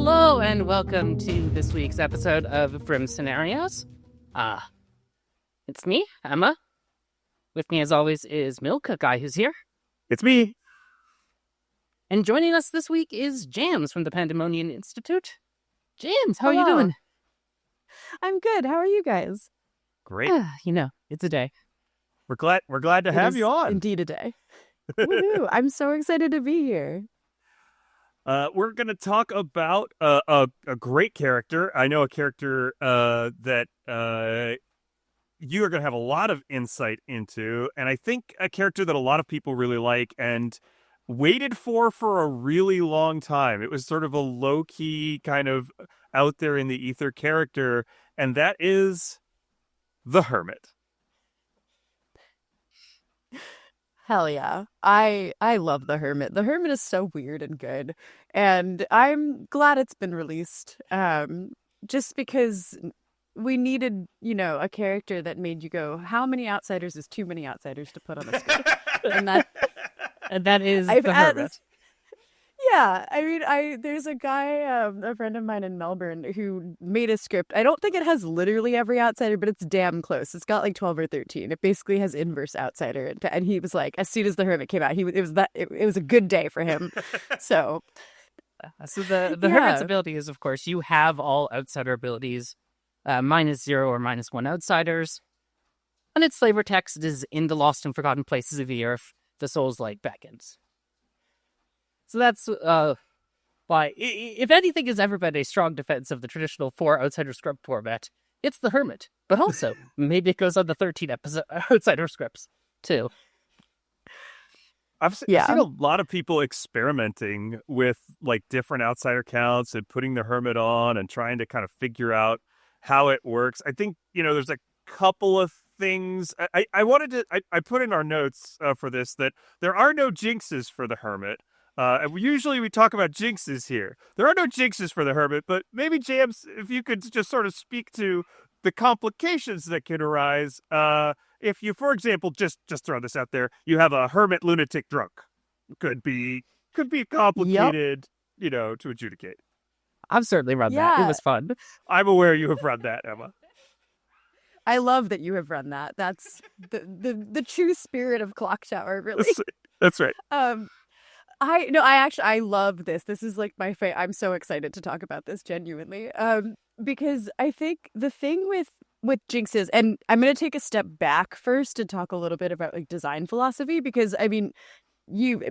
Hello and welcome to this week's episode of Brim Scenarios. It's me, Emma. With me as always is Milk, a guy who's here. It's me. And joining us this week is Jams from the Pandemonium Institute. Jams, how are you Hello. doing? I'm good. How are you guys? Great. It's a day. We're glad to have It you is on. Indeed a day. Woohoo. I'm so excited to be here. We're going to talk about a great character. I know a character that you are going to have a lot of insight into, and I think a character that a lot of people really like and waited for a really long time. It was sort of a low-key kind of out there in the ether character, and that is the Hermit. Hell yeah. I love the Hermit. The Hermit is so weird and good. And I'm glad it's been released. Just because we needed, a character that made you go, how many outsiders is too many outsiders to put on a screen? And that is the Hermit. Yeah, I mean, there's a guy, a friend of mine in Melbourne who made a script. I don't think it has literally every outsider, but it's damn close. It's got like 12 or 13. It basically has inverse outsider, and he was like, as soon as the Hermit came out, it was a good day for him. So the Hermit's ability is, of course, you have all outsider abilities, -0 or -1 outsiders, and its flavor text is in the lost and forgotten places of the earth, the Souls-like backends. So that's why, if anything has ever been a strong defense of the traditional 4 outsider script format, it's the Hermit. But also, maybe it goes on the 13 outsider scripts, too. I've seen a lot of people experimenting with like different outsider counts and putting the Hermit on and trying to kind of figure out how it works. I think, there's a couple of things. I put in our notes for this that there are no jinxes for the Hermit. And usually we talk about jinxes here. There are no jinxes for the Hermit, but maybe, Jams, if you could just sort of speak to the complications that could arise if you, for example, just throw this out there, you have a Hermit lunatic drunk. Could be complicated, to adjudicate. I've certainly run that. It was fun. I'm aware you have run that, Emma. I love that you have run that. That's the true spirit of Clocktower, really. That's right. I love this. This is like my favorite. I'm so excited to talk about this genuinely. Because I think the thing with jinxes, and I'm going to take a step back first and talk a little bit about like design philosophy, because I mean,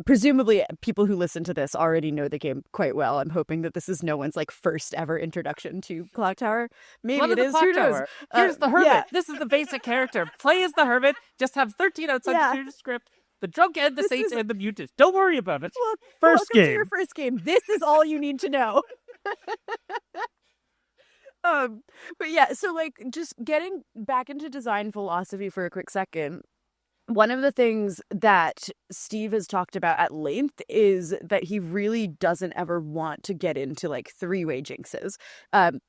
presumably people who listen to this already know the game quite well. I'm hoping that this is no one's like first ever introduction to Clocktower. Maybe it is. Who knows? Here's the Hermit. Yeah. This is the basic character. Play as the Hermit. Just have 13 outside the script. The drunk and the saint and the mutant. Don't worry about it. Welcome to your first game. This is all you need to know. But yeah, so like just getting back into design philosophy for a quick second. One of the things that Steve has talked about at length is that he really doesn't ever want to get into like 3-way jinxes.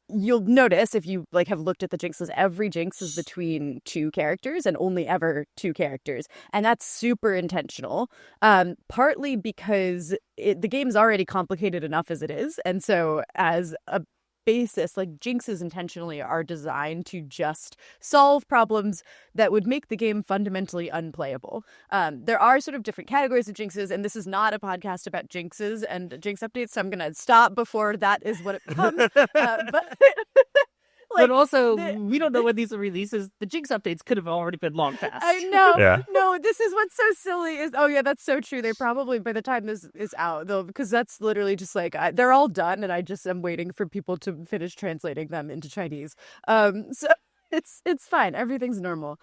You'll notice if you like have looked at the jinxes, every jinx is between 2 characters and only ever 2 characters. And that's super intentional, partly because the game's already complicated enough as it is. And so as a basis, like jinxes intentionally are designed to just solve problems that would make the game fundamentally unplayable. There are sort of different categories of jinxes, and this is not a podcast about jinxes and jinx updates, so I'm gonna stop before that is what it becomes. But also, we don't know when these are releases. The jinx updates could have already been long past. I know. Yeah. No, this is what's so silly is, oh yeah, that's so true. They probably, by the time this is out, though, because that's literally just like, they're all done, and I just am waiting for people to finish translating them into Chinese. So it's fine. Everything's normal.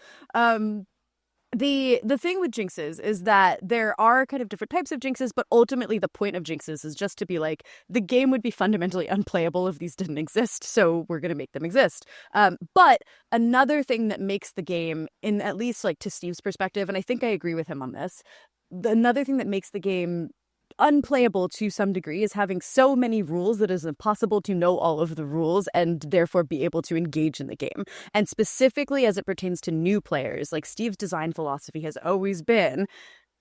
The thing with jinxes is that there are kind of different types of jinxes, but ultimately the point of jinxes is just to be like, the game would be fundamentally unplayable if these didn't exist, so we're going to make them exist. But another thing that makes the game, in at least like to Steve's perspective, and I think I agree with him on this, another thing that makes the game unplayable to some degree is having so many rules that it is impossible to know all of the rules and therefore be able to engage in the game. And specifically as it pertains to new players, like Steve's design philosophy has always been,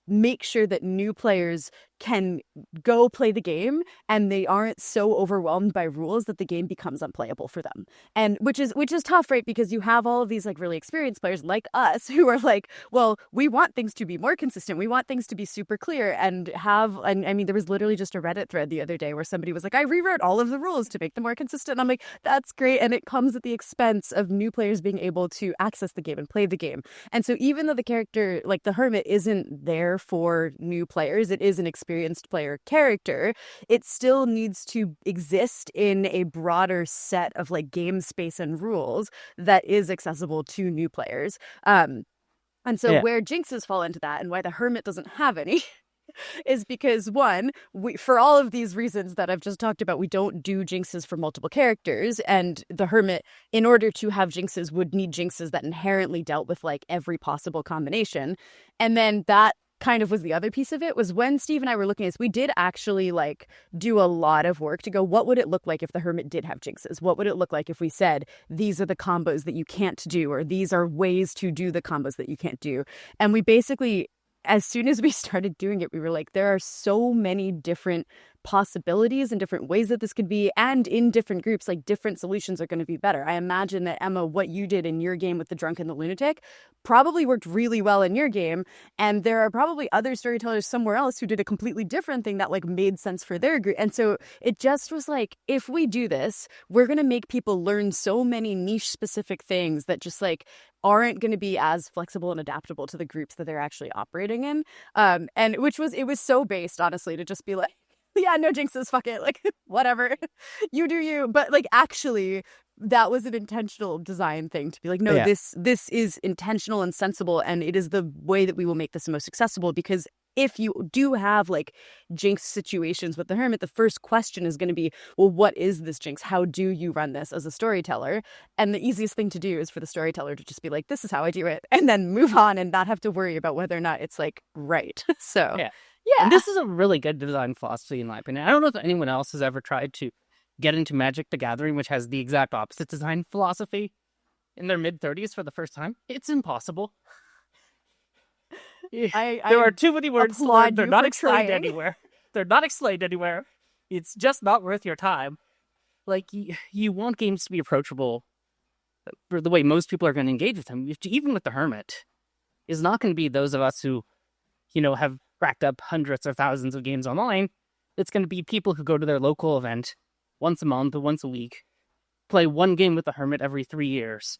make sure that new players can go play the game and they aren't so overwhelmed by rules that the game becomes unplayable for them. And which is tough, right? Because you have all of these like really experienced players like us who are like, well, we want things to be more consistent. We want things to be super clear and I mean, there was literally just a Reddit thread the other day where somebody was like, I rewrote all of the rules to make them more consistent. And I'm like, that's great. And it comes at the expense of new players being able to access the game and play the game. And so even though the character, like the Hermit, isn't there for new players, it is an experienced player character, it still needs to exist in a broader set of like game space and rules that is accessible to new players. And so where jinxes fall into that and why the Hermit doesn't have any is because, one, for all of these reasons that I've just talked about, we don't do jinxes for multiple characters, and the Hermit, in order to have jinxes, would need jinxes that inherently dealt with like every possible combination. And then that kind of was the other piece of it, was when Steve and I were looking at this, we did actually like do a lot of work to go, what would it look like if the Hermit did have jinxes? What would it look like if we said, these are the combos that you can't do, or these are ways to do the combos that you can't do? And we basically, as soon as we started doing it, we were like, there are so many different possibilities and different ways that this could be, and in different groups, like different solutions are going to be better. I imagine that, Emma, what you did in your game with the drunk and the lunatic probably worked really well in your game, and there are probably other storytellers somewhere else who did a completely different thing that like made sense for their group. And so it just was like, if we do this, we're going to make people learn so many niche specific things that just like aren't going to be as flexible and adaptable to the groups that they're actually operating in. And it was so based, honestly, to just be like, yeah, no jinxes, fuck it, like whatever, you do you. But like actually that was an intentional design thing to be like, no, this is intentional and sensible, and it is the way that we will make this the most accessible. Because if you do have like jinx situations with the Hermit, the first question is going to be, well, what is this jinx? How do you run this as a storyteller? And the easiest thing to do is for the storyteller to just be like, this is how I do it, and then move on and not have to worry about whether or not it's like right. So and this is a really good design philosophy in my opinion. I don't know if anyone else has ever tried to get into Magic the Gathering, which has the exact opposite design philosophy, in their mid-30s for the first time. It's impossible. There are too many words to learn. They're not explained anywhere. They're not explained anywhere. It's just not worth your time. Like, you want games to be approachable for the way most people are going to engage with them. Even with the Hermit, is not going to be those of us who, have racked up hundreds or thousands of games online. It's going to be people who go to their local event once a month or once a week, play one game with the Hermit every 3 years,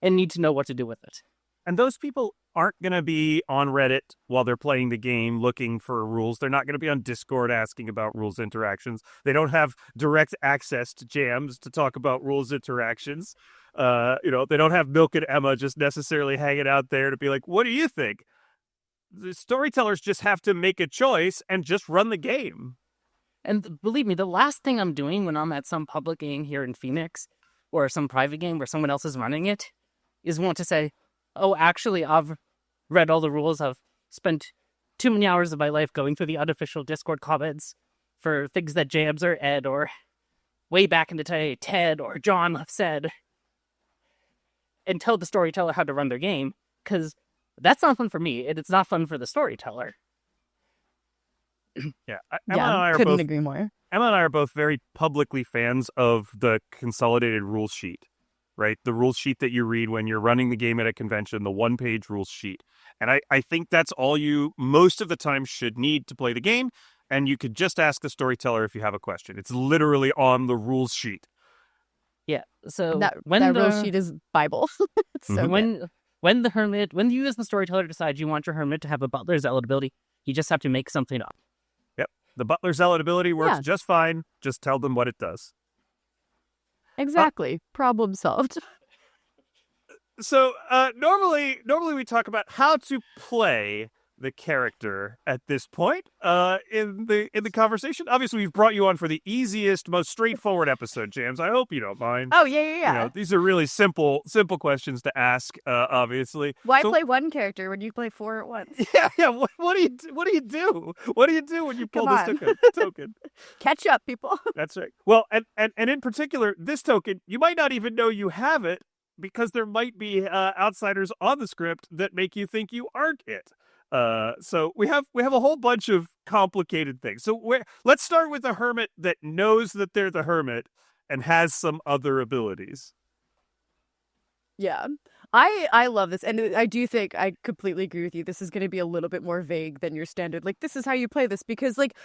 and need to know what to do with it. And those people aren't going to be on Reddit while they're playing the game looking for rules. They're not going to be on Discord asking about rules interactions. They don't have direct access to jams to talk about rules interactions. They don't have Milk and Emma just necessarily hanging out there to be like, what do you think? The storytellers just have to make a choice and just run the game. And believe me, the last thing I'm doing when I'm at some public game here in Phoenix or some private game where someone else is running it is want to say, oh, actually, I've read all the rules. I've spent too many hours of my life going through the unofficial Discord comments for things that Jams or Ed or way back in the day, Ted or John have said, and tell the storyteller how to run their game, because that's not fun for me, and it's not fun for the storyteller. Emma and I couldn't agree more. Emma and I are both very publicly fans of the consolidated rules sheet, right? The rules sheet that you read when you're running the game at a convention, the one-page rules sheet. And I think that's all you, most of the time, should need to play the game, and you could just ask the storyteller if you have a question. It's literally on the rules sheet. Yeah, so that rules sheet is Bible. It's so good. When you as the storyteller decide you want your Hermit to have a Butler Zealot ability, you just have to make something up. Yep. The Butler Zealot ability works just fine. Just tell them what it does. Exactly. Problem solved. So normally we talk about how to play the character at this point in the conversation. Obviously, we've brought you on for the easiest, most straightforward episode, Jams. I hope you don't mind. Oh, yeah. These are really simple questions to ask, obviously. Why play one character when you play 4 at once? Yeah. What do you do? What do you do when you pull this token? Catch up, people. That's right. Well, and in particular, this token, you might not even know you have it because there might be outsiders on the script that make you think you aren't it. So we have a whole bunch of complicated things. So let's start with a hermit that knows that they're the hermit and has some other abilities. Yeah. I love this, and I do think I completely agree with you. This is going to be a little bit more vague than your standard, like, this is how you play this, because like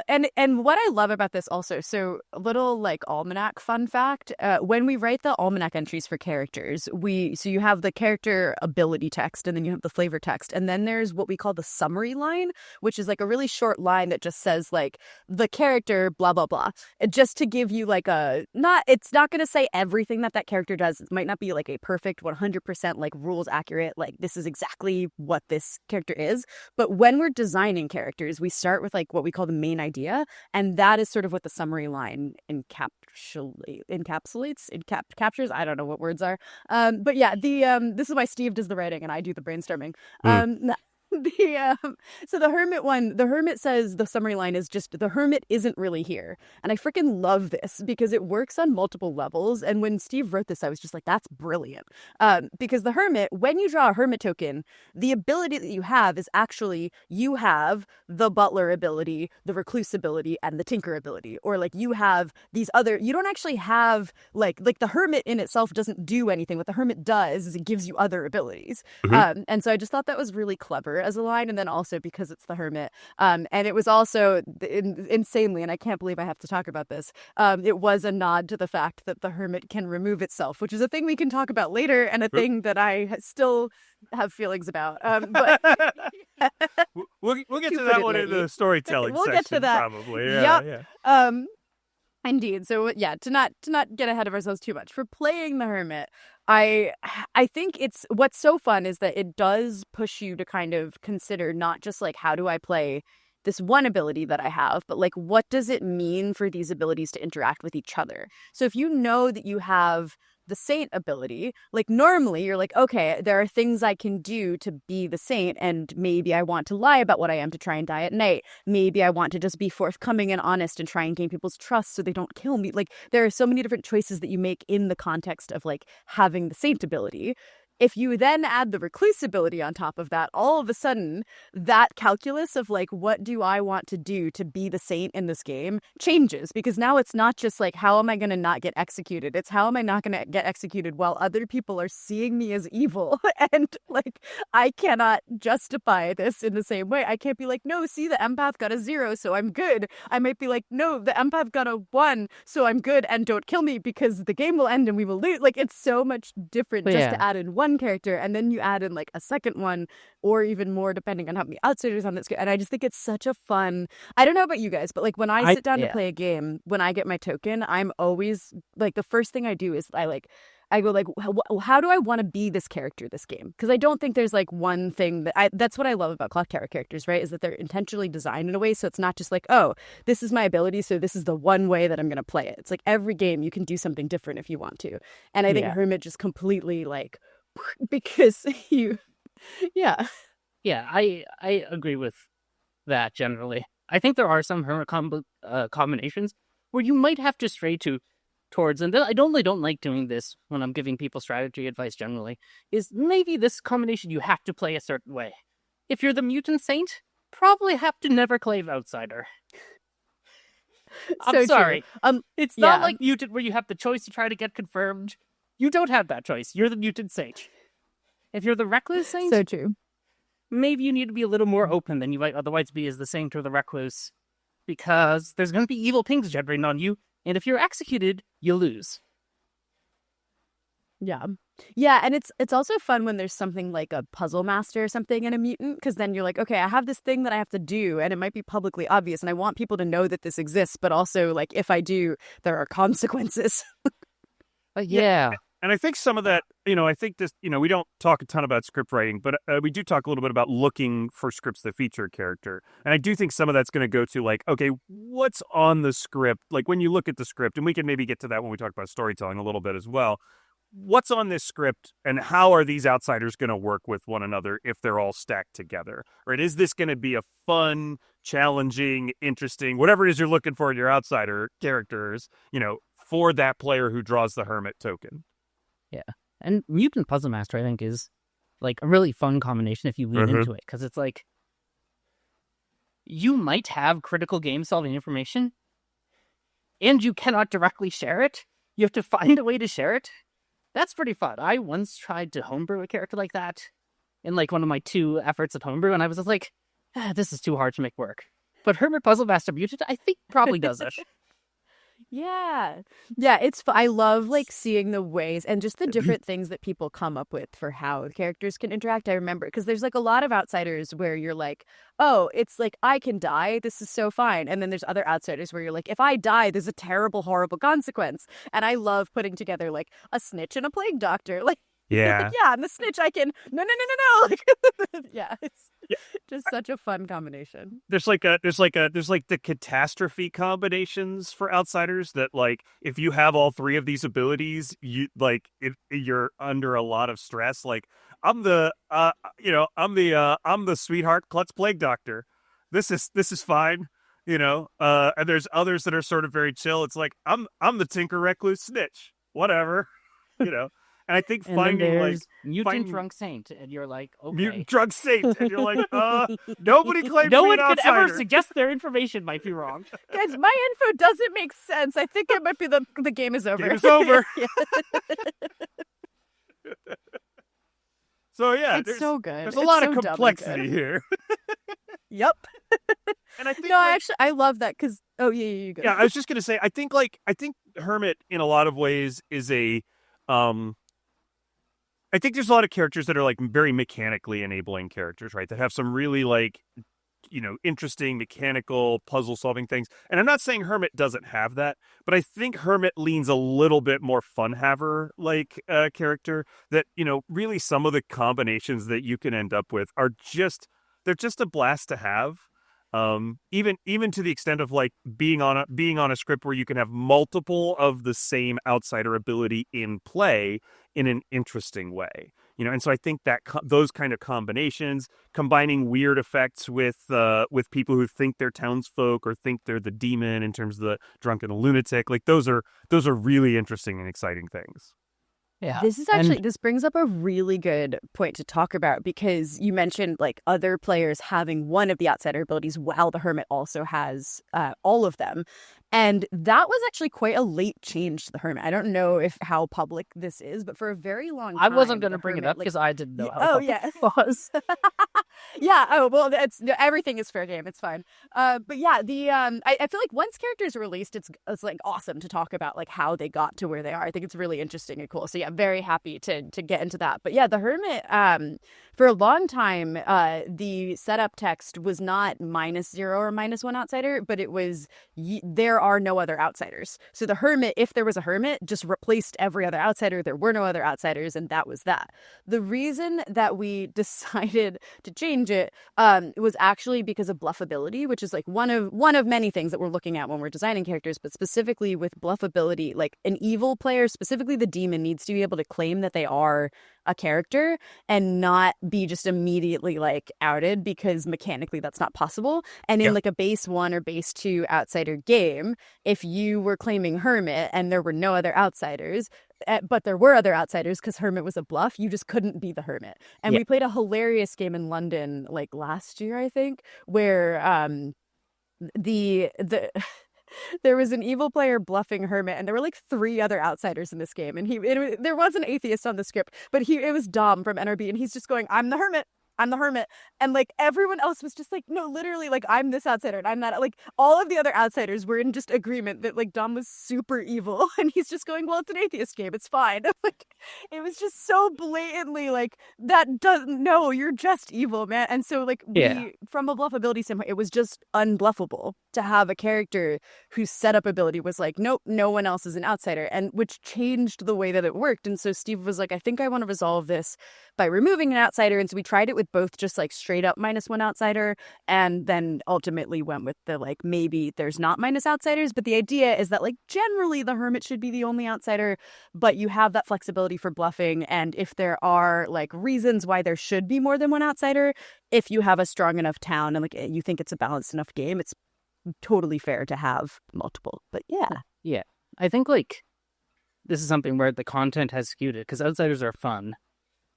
and what I love about this also, so a little like almanac fun fact, when we write the almanac entries for characters, so you have the character ability text, and then you have the flavor text, and then there's what we call the summary line, which is like a really short line that just says like the character blah blah blah, and just to give you like it's not going to say everything that character does. It might not be like a perfect 100% like rules accurate, like this is exactly what this character is, but when we're designing characters, we start with like what we call the main idea, and that is sort of what the summary line captures. I don't know what words are, but yeah, this is why Steve does the writing and I do the brainstorming. So the hermit says the summary line is just, the hermit isn't really here, and I freaking love this because it works on multiple levels. And when Steve wrote this, I was just like, that's brilliant, because the hermit, when you draw a hermit token, the ability that you have is actually, you have the butler ability, the recluse ability, and the tinker ability, or like you have these other, you don't actually have like the hermit in itself doesn't do anything. What the hermit does is it gives you other abilities. And so I just thought that was really clever as a line, and then also because it's the hermit, and it was also insanely, and I can't believe I have to talk about this, it was a nod to the fact that the hermit can remove itself, which is a thing we can talk about later, and a thing that I still have feelings about, but we'll get to that one in the storytelling we'll section, get to that probably. Yeah. Indeed. So yeah, to not get ahead of ourselves too much, for playing the hermit, I think it's, what's so fun is that it does push you to kind of consider not just like, how do I play this one ability that I have, but like, what does it mean for these abilities to interact with each other? So if you know that you have the saint ability, like normally you're like, okay, there are things I can do to be the saint, and maybe I want to lie about what I am to try and die at night. Maybe I want to just be forthcoming and honest and try and gain people's trust so they don't kill me. Like, there are so many different choices that you make in the context of like having the saint ability. If you then add the recluse ability on top of that, all of a sudden, that calculus of like, what do I want to do to be the saint in this game changes, because now it's not just like, how am I going to not get executed? It's how am I not going to get executed while other people are seeing me as evil? And like, I cannot justify this in the same way. I can't be like, no, see, the empath got a 0, so I'm good. I might be like, no, the empath got a 1, so I'm good, and don't kill me because the game will end and we will lose. Like, it's so much different just to add in one character, and then you add in like a second one, or even more depending on how many outsiders on this game. And I just think it's such a fun, I don't know about you guys, but like when I sit down to play a game, when I get my token, I'm always like, the first thing I do is I go like, how do I want to be this character this game? Because I don't think there's like one thing that's what I love about Clocktower characters, right? Is that they're intentionally designed in a way so it's not just like, oh, this is my ability, so this is the one way that I'm going to play it. It's like every game you can do something different if you want to. And I think Hermit just completely like, because I agree with that generally. I think there are some hermit combinations where you might have to stray towards, and I don't like doing this when I'm giving people strategy advice generally, is maybe this combination you have to play a certain way. If you're the mutant saint, probably have to never clave outsider. I'm sorry. It's not like mutant where you have the choice to try to get confirmed. You don't have that choice. You're the mutant saint. If you're the recluse saint, so true. Maybe you need to be a little more open than you might otherwise be as the saint or the recluse, because there's going to be evil pings generating on you, and if you're executed, you lose. Yeah, and it's also fun when there's something like a puzzle master or something in a mutant, because then you're like, okay, I have this thing that I have to do, and it might be publicly obvious, and I want people to know that this exists, but also, like, if I do, there are consequences. Yeah. And I think some of that, I think this, we don't talk a ton about script writing, but we do talk a little bit about looking for scripts that feature a character. And I do think some of that's going to go to like, okay, what's on the script? Like when you look at the script, and we can maybe get to that when we talk about storytelling a little bit as well. What's on this script, and how are these outsiders going to work with one another if they're all stacked together? Right? Is this going to be a fun, challenging, interesting, whatever it is you're looking for in your outsider characters, for that player who draws the hermit token? Yeah. And Mutant Puzzle Master, I think, is like a really fun combination if you lean into it, because it's like, you might have critical game solving information and you cannot directly share it. You have to find a way to share it. That's pretty fun. I once tried to homebrew a character like that in like one of my 2 efforts at homebrew, and I was just like, this is too hard to make work. But Hermit Puzzle Master Mutant, I think, probably does it. Yeah. Yeah, I love like seeing the ways and just the different things that people come up with for how the characters can interact. I remember because there's like a lot of outsiders where you're like, oh, it's like I can die. This is so fine. And then there's other outsiders where you're like, if I die, there's a terrible, horrible consequence. And I love putting together like a snitch and a plague doctor. Like, Yeah. like, yeah, and the snitch I can no. Like, yeah, it's just such a fun combination. There's like the catastrophe combinations for outsiders that, like, if you have all 3 of these abilities, you're under a lot of stress. Like, I'm the sweetheart klutz plague doctor. This is fine, and there's others that are sort of very chill. It's like I'm the tinker recluse snitch. Whatever. And I think and finding like mutant drunk saint, and you're like, okay, mutant drunk saint, and you're like, nobody claimed no me one an could ever outsider. suggest their information might be wrong. Guys, my info doesn't make sense. I think it might be the game is over. Game is over. Yeah. So yeah, It's so good. There's a It's lot so of dumb and complexity good. here, Yep. and I think No, actually, I love that because you go. yeah, I was just gonna say, I think Hermit in a lot of ways is I think there's a lot of characters that are like very mechanically enabling characters, right? That have some really like, interesting mechanical puzzle solving things. And I'm not saying Hermit doesn't have that, but I think Hermit leans a little bit more fun haver like character that, really some of the combinations that you can end up with are they're just a blast to have. Even to the extent of like being on a script where you can have multiple of the same outsider ability in play in an interesting way, and so I think that those kind of combinations, combining weird effects with people who think they're townsfolk or think they're the demon in terms of the drunken lunatic, like those are really interesting and exciting things. Yeah. This brings up a really good point to talk about because you mentioned like other players having one of the outsider abilities while the Hermit also has all of them. And that was actually quite a late change to the Hermit. I don't know how public this is, but for a very long time. I wasn't going to bring it up because I didn't know how public it was. Yeah. Oh, well, everything is fair game. It's fine. But yeah, I feel like once characters are released, it's like awesome to talk about like how they got to where they are. I think it's really interesting and cool. So yeah, very happy to get into that. But yeah, the Hermit, for a long time, the setup text was not -0 or -1 outsider, but it was there are no other outsiders. So the Hermit, if there was a Hermit, just replaced every other outsider. There were no other outsiders, and that was that. The reason that we decided to change it was actually because of bluffability, which is like one of many things that we're looking at when we're designing characters, but specifically with bluffability, like an evil player, specifically the demon, needs to be able to claim that they are a character and not be just immediately like outed because mechanically that's not possible. And in like a base 1 or base 2 outsider game, if you were claiming Hermit and there were no other outsiders, but there were other outsiders because Hermit was a bluff, you just couldn't be the Hermit. And we played a hilarious game in London like last year, I think, where there was an evil player bluffing Hermit, and there were like 3 other outsiders in this game. And there was an atheist on the script, but it was Dom from NRB, and he's just going, I'm the Hermit. And like everyone else was just like, no, literally, like I'm this outsider and I'm that. Like all of the other outsiders were in just agreement that like Dom was super evil, and he's just going, well, it's an atheist game, it's fine. Like it was just so blatantly like that doesn't, no, you're just evil, man. And so like from a bluffability standpoint, it was just unbluffable to have a character whose setup ability was like, nope, no one else is an outsider, and which changed the way that it worked. And so Steve was like, I think I want to resolve this by removing an outsider. And so we tried it with both just like straight up -1 outsider, and then ultimately went with the like maybe there's not minus outsiders, but the idea is that like generally the Hermit should be the only outsider, but you have that flexibility for bluffing. And if there are like reasons why there should be more than one outsider, if you have a strong enough town and like you think it's a balanced enough game, it's totally fair to have multiple. But yeah, I think like this is something where the content has skewed it because outsiders are fun.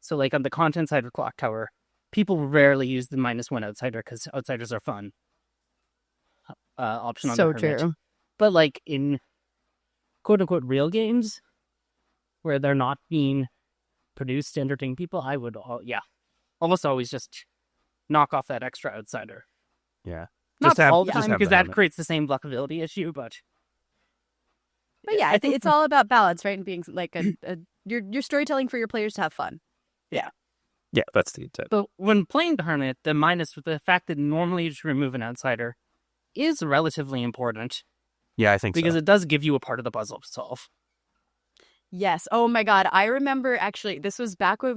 So like on the content side of Clocktower, people rarely use the -1 outsider because outsiders are fun. option on So the Hermit. true. But like in quote unquote real games where they're not being produced to entertain people, I would almost always just knock off that extra outsider. Yeah. Not all the just time, have because the that Hermit. creates the same blockability issue, but yeah, I think it's all about balance, right? And being like you're storytelling for your players to have fun. Yeah, that's the intent. But when playing the Hermit, the minus with the fact that normally you just remove an outsider is relatively important. Yeah, I think because so. it does give you a part of the puzzle to solve. Yes. Oh my God. I remember actually, this was back when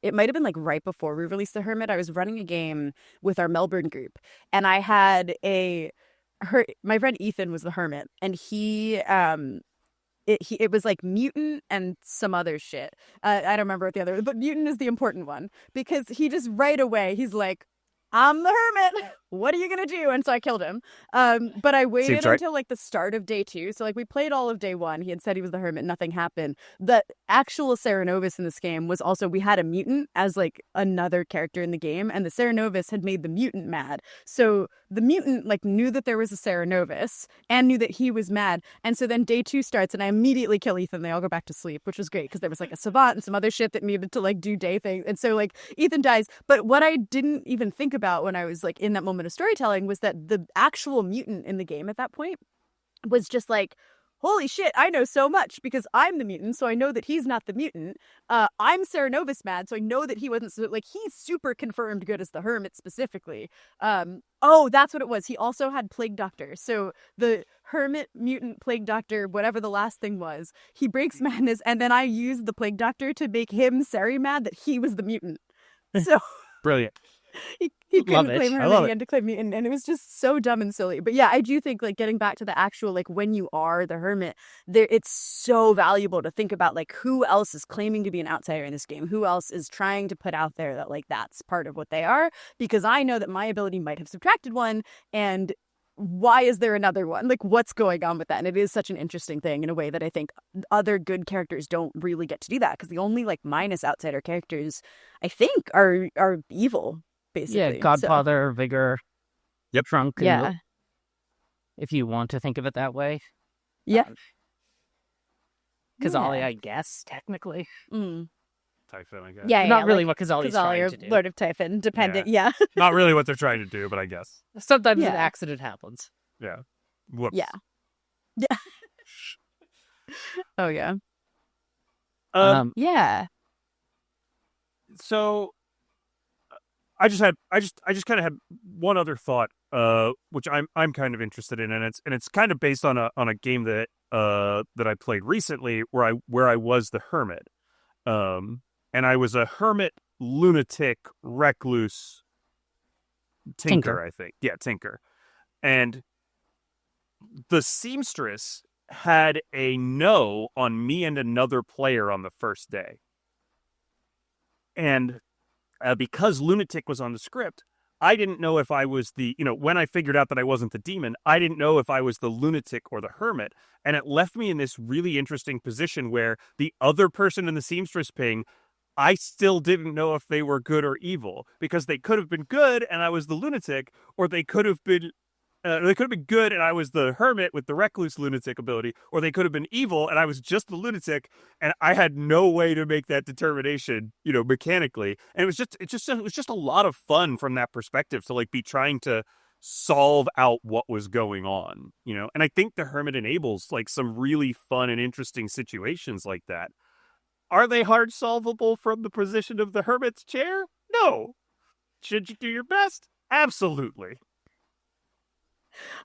it might have been like right before we released The Hermit. I was running a game with our Melbourne group, and I had my friend Ethan was the Hermit, and it was like mutant and some other shit. I don't remember what the other, but mutant is the important one because he just right away, he's like, I'm the Hermit. What are you going to do? And so I killed him. But I waited until like the start of day 2. So like we played all of day 1. He had said he was the Hermit. Nothing happened. The actual Cerenovus in this game was also, we had a mutant as like another character in the game. And the Cerenovus had made the mutant mad. So the mutant like knew that there was a Cerenovus and knew that he was mad. And so then day 2 starts and I immediately kill Ethan. They all go back to sleep, which was great because there was like a savant and some other shit that needed to like do day things. And so like Ethan dies. But what I didn't even think about when I was like in that moment of storytelling was that the actual mutant in the game at that point was just like, holy shit, I know so much because I'm the mutant, so I know that he's not the mutant. I'm Cerenovus mad, so I know that he wasn't, so like he's super confirmed good as the Hermit specifically. Oh, that's what it was. He also had Plague Doctor. So the Hermit, mutant, Plague Doctor, whatever the last thing was, he breaks madness, and then I used the Plague Doctor to make him Ceri mad that he was the mutant. So brilliant. He couldn't claim I Hermit, love he it. had to claim mutant, and it was just so dumb and silly. But yeah, I do think like getting back to the actual like when you are the Hermit, it's so valuable to think about like who else is claiming to be an outsider in this game, who else is trying to put out there that like that's part of what they are, because I know that my ability might have subtracted one, and why is there another one? Like what's going on with that? And it is such an interesting thing in a way that I think other good characters don't really get to do that, because the only like minus outsider characters I think are evil. Basically. Yeah, Godfather, Vigor, Trunk. Yeah. If you want to think of it that way. Yeah. Kazali, I guess, technically. Mm. Typhon, I guess. Yeah, Not really like, what Kazali's trying to do. Lord of Typhon, dependent, yeah. Not really what they're trying to do, but I guess. Sometimes an accident happens. Yeah. Whoops. Yeah. Yeah. Oh, yeah. Yeah. So I just kind of had one other thought, which I'm kind of interested in, and it's kind of based on a game that I played recently where I was the Hermit, and I was a Hermit, lunatic, recluse, tinker. I think, yeah, tinker, and the seamstress had a no on me and another player on the first day, and because lunatic was on the script, I didn't know if I was when I figured out that I wasn't the demon, I didn't know if I was the lunatic or the Hermit. And it left me in this really interesting position where the other person in the seamstress ping, I still didn't know if they were good or evil, because they could have been good and I was the lunatic, or they could have been good and I was the Hermit with the recluse lunatic ability, or they could have been evil and I was just the lunatic, and I had no way to make that determination, mechanically. And it was just a lot of fun from that perspective to like be trying to solve out what was going on, And I think the Hermit enables like some really fun and interesting situations like that. Are they hard solvable from the position of the Hermit's chair? No. Should you do your best? Absolutely.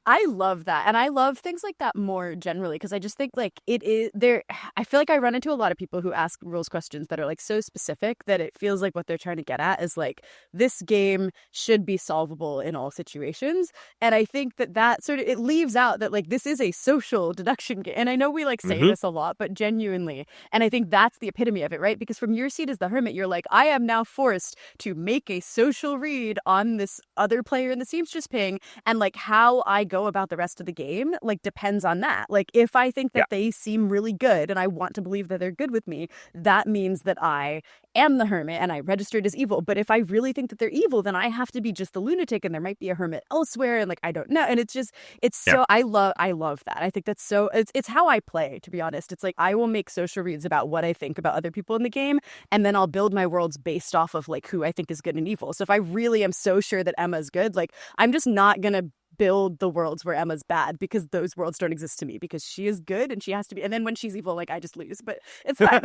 I love that. And I love things like that more generally, because I just think like it is there. I feel like I run into a lot of people who ask rules questions that are like so specific that it feels like what they're trying to get at is like, this game should be solvable in all situations. And I think that sort of, it leaves out that like, this is a social deduction game. And I know we like say this a lot, but genuinely. And I think that's the epitome of it, right? Because from your seat as the Hermit, you're like, I am now forced to make a social read on this other player in the seamstress ping. And like, how how I go about the rest of the game, like, depends on that. Like, if I think that they seem really good and I want to believe that they're good with me, that means that I am the hermit and I registered as evil. But if I really think that they're evil, then I have to be just the lunatic and there might be a hermit elsewhere and like I don't know. And it's just so I love that. I think that's so it's how I play, to be honest. It's like I will make social reads about what I think about other people in the game, and then I'll build my worlds based off of like who I think is good and evil. So if I really am so sure that Emma's good, like I'm just not gonna build the worlds where Emma's bad, because those worlds don't exist to me, because she is good and she has to be, and then when she's evil, like I just lose. But it's fine.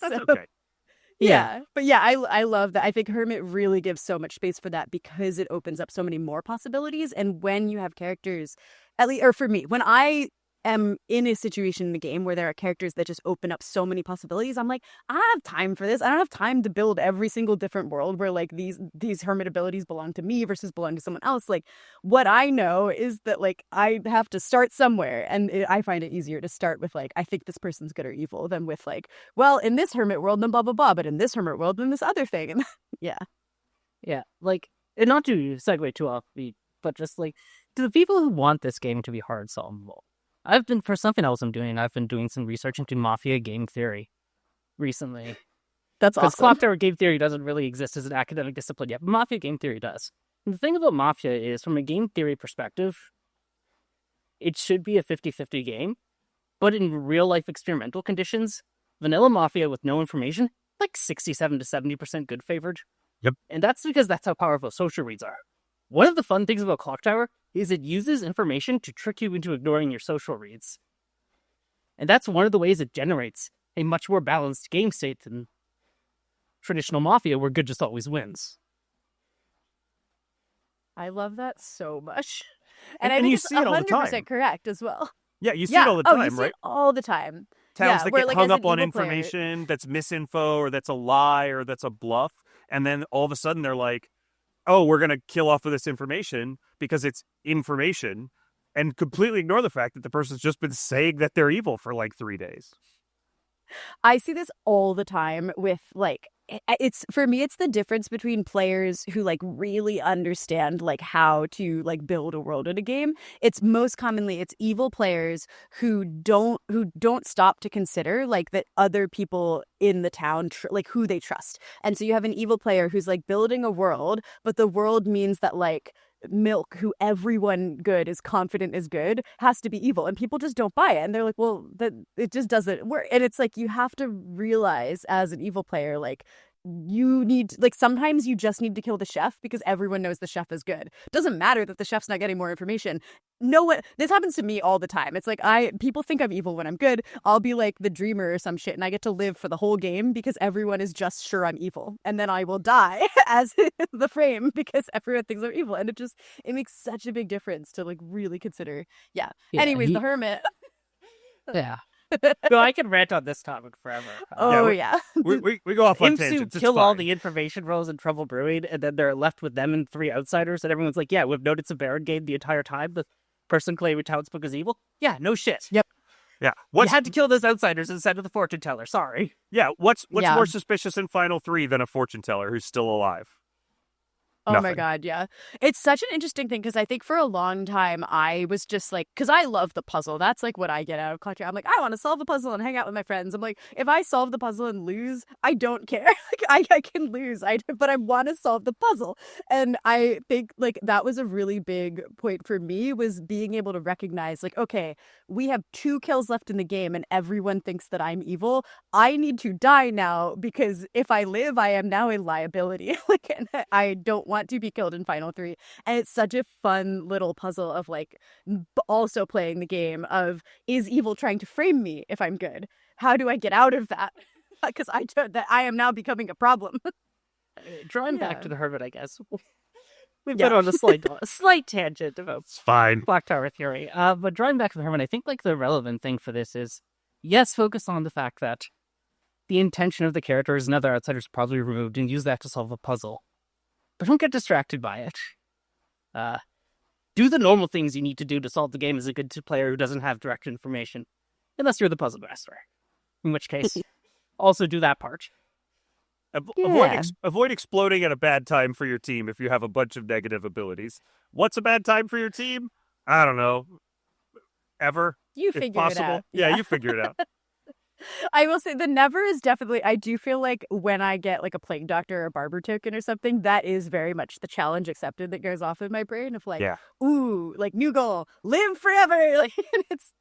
That's okay. Yeah. But yeah, I love that. I think Hermit really gives so much space for that because it opens up so many more possibilities. And when you have characters, at least, or for me, when I am in a situation in the game where there are characters that just open up so many possibilities, I'm like, I don't have time for this. I don't have time to build every single different world where like these hermit abilities belong to me versus belong to someone else. Like what I know is that like I have to start somewhere, and I find it easier to start with like I think this person's good or evil than with like, well, in this hermit world then blah blah blah, but in this hermit world then this other thing. And yeah, like, and not to segue too off beat, but just like to the people who want this game to be hard solvable, I've been doing some research into Mafia game theory recently. That's awesome. Because Clocktower game theory doesn't really exist as an academic discipline yet, but Mafia game theory does. And the thing about Mafia is, from a game theory perspective, it should be a 50-50 game, but in real-life experimental conditions, vanilla Mafia with no information, like 67 to 70% good favored. Yep. And that's because that's how powerful social reads are. One of the fun things about Clocktower is it uses information to trick you into ignoring your social reads. And that's one of the ways it generates a much more balanced game state than traditional Mafia, where good just always wins. I love that so much. And I think you it's see it all the 100% time. correct as well. Yeah, you see it all the time, you see right? it all the time. Towns that where, get like, hung as up an on evil player- information that's misinfo or that's a lie or that's a bluff. And then all of a sudden they're like, oh, we're going to kill off of this information because it's information, and completely ignore the fact that the person's just been saying that they're evil for like 3 days. I see this all the time with like, it's for me, it's the difference between players who like really understand like how to like build a world in a game. It's most commonly it's evil players who don't stop to consider like that other people in the town like who they trust. And so you have an evil player who's like building a world, but the world means that like Milk, who everyone good is confident is good, has to be evil, and people just don't buy it, and they're like, well, that it just doesn't work. And it's like you have to realize as an evil player, like you need, like, sometimes you just need to kill the chef because everyone knows the chef is good. It doesn't matter that the chef's not getting more information. No one, this happens to me all the time. It's like people think I'm evil when I'm good. I'll be like the dreamer or some shit, and I get to live for the whole game because everyone is just sure I'm evil, and then I will die as the frame because everyone thinks I'm evil, and it makes such a big difference to like really consider. Anyways, the hermit. Yeah. No, I can rant on this topic forever. We go off on tangents. Kill all the information rolls in Trouble Brewing, and then they're left with them and 3 outsiders, and everyone's like, yeah, we've known it's a barricade the entire time. The person claiming townsbook is evil. Yeah, no shit. Yep. Yeah. You had to kill those outsiders instead of the fortune teller. Sorry. Yeah. What's more suspicious in Final 3 than a fortune teller who's still alive? Oh Nothing. my God, yeah. It's such an interesting thing because I think for a long time I was just like, because I love the puzzle. That's like what I get out of Clocktower. I'm like, I want to solve a puzzle and hang out with my friends. I'm like, if I solve the puzzle and lose, I don't care. Like I can lose, but I want to solve the puzzle. And I think like that was a really big point for me, was being able to recognize like, okay, we have 2 kills left in the game and everyone thinks that I'm evil. I need to die now because if I live, I am now a liability. Like, and I don't want to be killed in Final 3. And it's such a fun little puzzle of like also playing the game of, is evil trying to frame me if I'm good? How do I get out of that? Because I am now becoming a problem. Drawing back to the Hermit, I guess. We've been on a slight tangent about Clocktower theory. But drawing back to the Hermit, I think like the relevant thing for this is, yes, focus on the fact that the intention of the characters and other outsiders probably removed, and use that to solve a puzzle. But don't get distracted by it. Do the normal things you need to do to solve the game as a good player who doesn't have direct information. Unless you're the puzzle master. In which case, also do that part. Avoid exploding at a bad time for your team if you have a bunch of negative abilities. What's a bad time for your team? I don't know. Ever. You if figure it possible. out. Yeah, you figure it out. I will say the never is definitely, I do feel like when I get like a plague doctor or a barber token or something, that is very much the challenge accepted that goes off in my brain of like, ooh, like new goal, live forever. Like, it's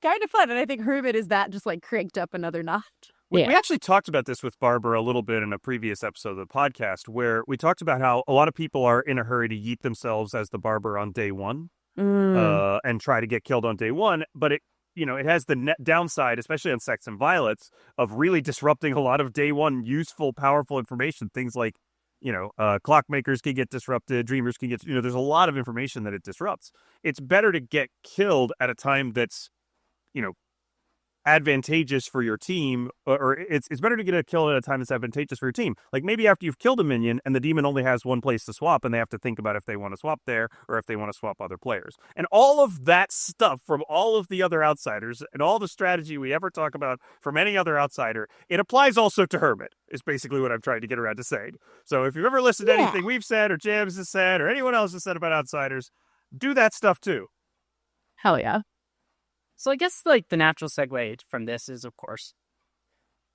kind of fun. And I think Hermit is that just like cranked up another notch. We actually talked about this with Barber a little bit in a previous episode of the podcast, where we talked about how a lot of people are in a hurry to yeet themselves as the barber on day one and try to get killed on day one. But it has the net downside, especially on Sex and Violets, of really disrupting a lot of day one useful, powerful information. Things like, clockmakers can get disrupted, dreamers can get, there's a lot of information that it disrupts. It's better to get killed at a time that's, advantageous for your team, or it's better to get a kill at a time that's advantageous for your team. Like maybe after you've killed a minion and the demon only has one place to swap and they have to think about if they want to swap there or if they want to swap other players. And all of that stuff from all of the other outsiders and all the strategy we ever talk about from any other outsider, it applies also to Hermit, is basically what I'm trying to get around to saying. So if you've ever listened to anything we've said or Jams has said or anyone else has said about outsiders, do that stuff too. Hell yeah. So I guess, like, the natural segue from this is, of course,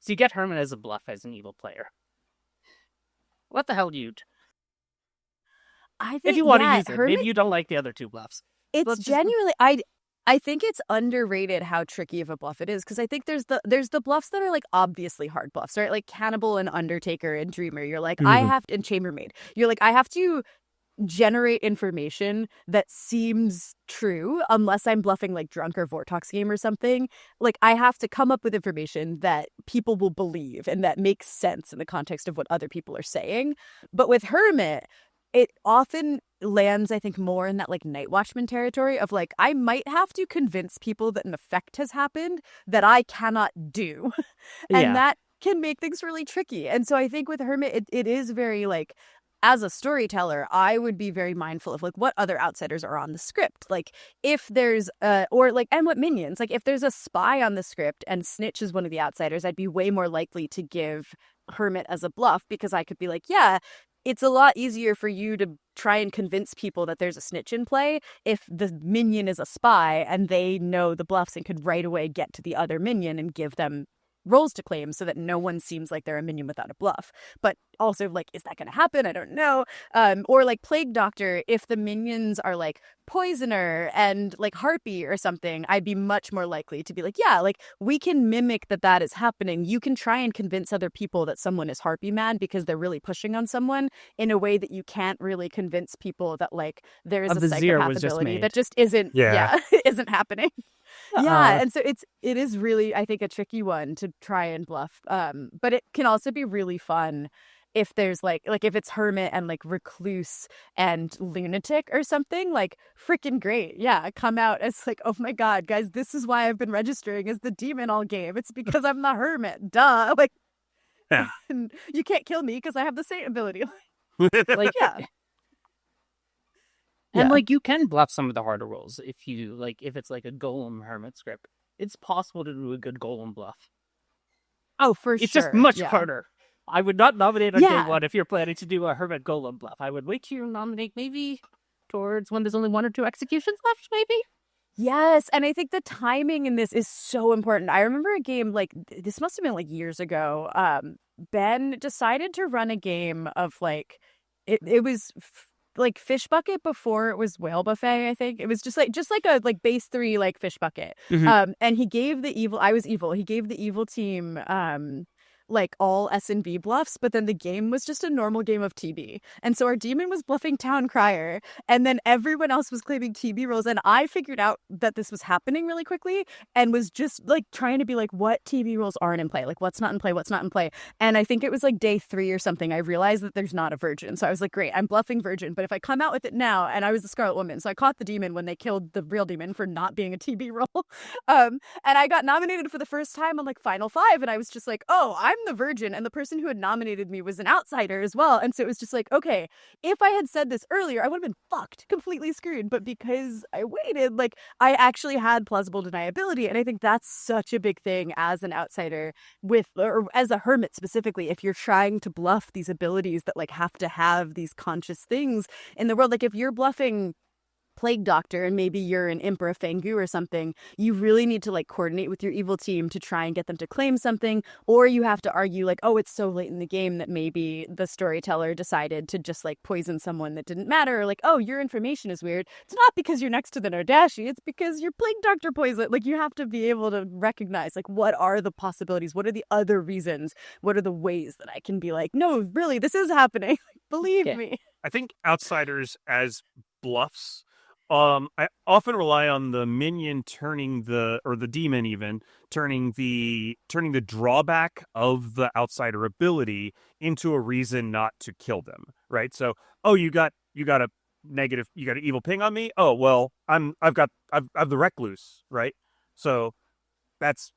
so you get Hermit as a bluff as an evil player. What the hell do you do? I think, if you want to use it, Hermit, maybe you don't like the other two bluffs. It's genuinely, I think it's underrated how tricky of a bluff it is, because I think there's the bluffs that are, like, obviously hard bluffs, right? Like Cannibal and Undertaker and Dreamer. You're like, and Chambermaid. You're like, I have to generate information that seems true unless I'm bluffing like Drunk or Vortox Game or something. Like I have to come up with information that people will believe and that makes sense in the context of what other people are saying. But with Hermit, it often lands, I think, more in that like Night Watchman territory of like, I might have to convince people that an effect has happened that I cannot do. And that can make things really tricky. And so I think with Hermit, it is very like, as a storyteller, I would be very mindful of like what other outsiders are on the script. Like if there's and what minions, like if there's a spy on the script and Snitch is one of the outsiders, I'd be way more likely to give Hermit as a bluff, because I could be like, yeah, it's a lot easier for you to try and convince people that there's a snitch in play if the minion is a spy and they know the bluffs and could right away get to the other minion and give them roles to claim so that no one seems like they're a minion without a bluff. But also, like, is that going to happen? I don't know. Or like Plague Doctor, if the minions are like Poisoner and like Harpy or something, I'd be much more likely to be like, yeah, like we can mimic that is happening. You can try and convince other people that someone is Harpy mad because they're really pushing on someone in a way that you can't really convince people that like there is a psychopath ability that just isn't isn't happening. Yeah, and so it is really, I think, a tricky one to try and bluff. But it can also be really fun if there's like if it's Hermit and like Recluse and Lunatic or something, like freaking great. Yeah, come out as like, oh my god, guys, this is why I've been registering as the demon all game. It's because I'm the Hermit. Duh. Like, yeah, and you can't kill me because I have the Saint ability. Like, yeah. And like you can bluff some of the harder roles if you like, if it's like a Golem Hermit script. It's possible to do a good Golem bluff. Oh, for it's sure. It's just much harder. I would not nominate on day one if you're planning to do a Hermit Golem bluff. I would wait to nominate maybe towards when there's only 1 or 2 executions left, maybe. Yes, and I think the timing in this is so important. I remember a game like this must have been like years ago. Ben decided to run a game of like it was like Fish Bucket before it was Whale Buffet. I think it was just like a like base 3 like Fish Bucket. Mm-hmm. And he gave the evil. I was evil. He gave the evil team like all S&B bluffs, but then the game was just a normal game of TB. And so our demon was bluffing Town Crier, and then everyone else was claiming TB rolls, and I figured out that this was happening really quickly and was just like trying to be like, what TB rolls aren't in play? Like what's not in play? And I think it was like day 3 or something, I realized that there's not a virgin. So I was like, great, I'm bluffing virgin, but if I come out with it now, and I was the Scarlet Woman, so I caught the demon when they killed the real demon for not being a TB roll. And I got nominated for the first time on like Final 5, and I was just like, oh, I'm I'm the virgin, and the person who had nominated me was an outsider as well. And so it was just like, okay, if I had said this earlier, I would have been fucked, completely screwed. But because I waited, like, I actually had plausible deniability. And I think that's such a big thing as an outsider or as a hermit specifically, if you're trying to bluff these abilities that like have to have these conscious things in the world. Like if you're bluffing Plague Doctor and maybe you're an imp or a Fangu or something, you really need to like coordinate with your evil team to try and get them to claim something, or you have to argue like, oh, it's so late in the game that maybe the storyteller decided to just like poison someone that didn't matter, or like, oh, your information is weird. It's not because you're next to the Nardashi, it's because your Plague Doctor poisoned. Like you have to be able to recognize like what are the possibilities, what are the other reasons, what are the ways that I can be like, no, really, this is happening. Believe me. I think outsiders as bluffs, I often rely on the minion or the demon even turning the drawback of the outsider ability into a reason not to kill them, right? So, oh, you got a negative, you got an evil ping on me. Oh, well, I've the recluse, right? So that's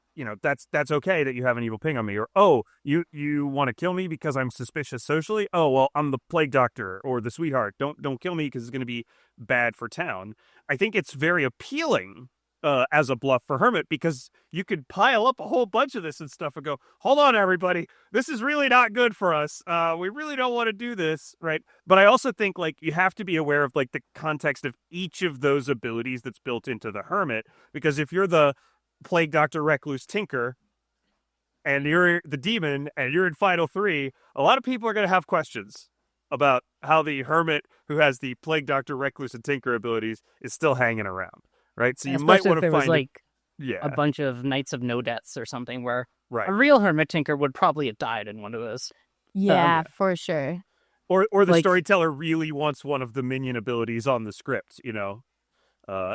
okay that you have an evil ping on me. Or, oh, you want to kill me because I'm suspicious socially? Oh, well, I'm the Plague Doctor or the Sweetheart. Don't kill me because it's going to be bad for town. I think it's very appealing as a bluff for Hermit, because you could pile up a whole bunch of this and stuff and go, hold on, everybody, this is really not good for us. We really don't want to do this, right? But I also think like you have to be aware of like the context of each of those abilities that's built into the Hermit, because if you're the Plague Doctor, Recluse, Tinker, and you're the demon, and you're in Final 3, a lot of people are going to have questions about how the Hermit, who has the Plague Doctor, Recluse, and Tinker abilities, is still hanging around, right? So you might want to find like a bunch of Knights of No Deaths or something where right. a real Hermit Tinker would probably have died in one of those. Yeah, for sure. Or the storyteller really wants one of the minion abilities on the script,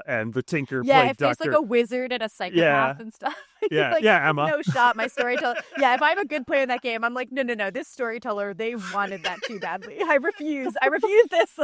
and the Tinker Plague Doctor. If there's like a wizard and a psychopath and stuff. Yeah, like, Emma. No shot, my storyteller. Yeah, if I'm a good player in that game, I'm like, no, this storyteller, they wanted that too badly. I refuse this.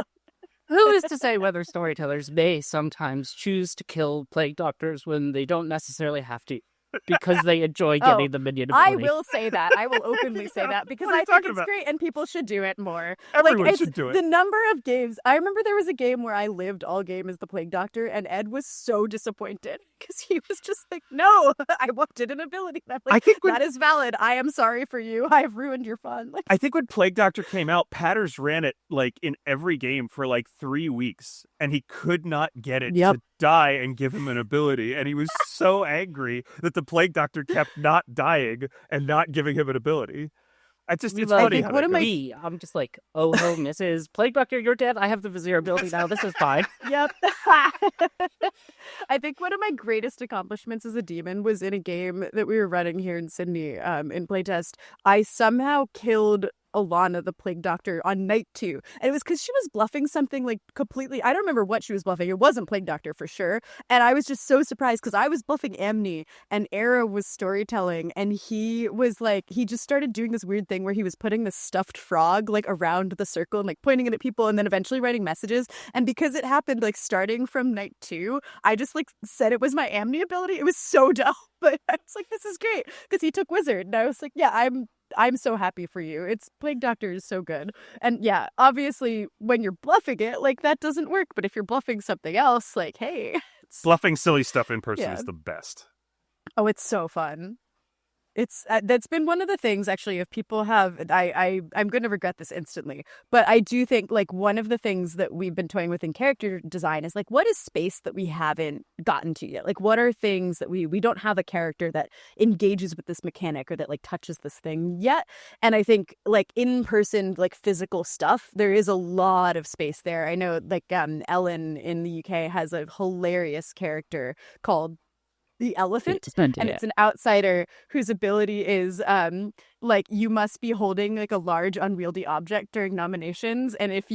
Who is to say whether storytellers may sometimes choose to kill Plague Doctors when they don't necessarily have to, because they enjoy getting the minion ability? I will say that. I will openly say that, because I think it's great and people should do it more. Everyone should do it. The number of games. I remember there was a game where I lived all game as the Plague Doctor, and Ed was so disappointed because he was just like, no, I wanted an ability. And I'm like, that is valid. I am sorry for you. I have ruined your fun. I think when Plague Doctor came out, Patters ran it like in every game for like 3 weeks, and he could not get it to die and give him an ability, and he was so angry that the Plague Doctor kept not dying and not giving him an abiliity. It's funny. I'm just like, oh, Mrs. Plague Doctor, you're dead. I have the Vizier ability now. This is fine. Yep. I think one of my greatest accomplishments as a demon was in a game that we were running here in Sydney in playtest. I somehow killed Alana, the Plague Doctor, on night 2. And it was because she was bluffing something like completely, I don't remember what she was bluffing. It wasn't Plague Doctor for sure. And I was just so surprised because I was bluffing Amni and Era was storytelling, and he was like, he just started doing this weird thing where he was putting this stuffed frog like around the circle and like pointing it at people and then eventually writing messages. And because it happened like starting from night 2, I just like said it was my Amni ability. It was so dumb, but I was like, this is great because he took Wizard. And I was like, yeah, I'm so happy for you. It's Plague Doctor is so good. And yeah, obviously when you're bluffing it, like that doesn't work. But if you're bluffing something else, like, hey. Bluffing silly stuff in person is the best. Oh, it's so fun. It's that's been one of the things actually, if people have I'm going to regret this instantly, but I do think like one of the things that we've been toying with in character design is like, what is space that we haven't gotten to yet? Like, what are things that we don't have a character that engages with this mechanic or that like touches this thing yet? And I think like in person, like physical stuff, there is a lot of space there. I know like Ellen in the UK has a hilarious character called the Elephant, and it's an outsider whose ability is like you must be holding like a large unwieldy object during nominations, and if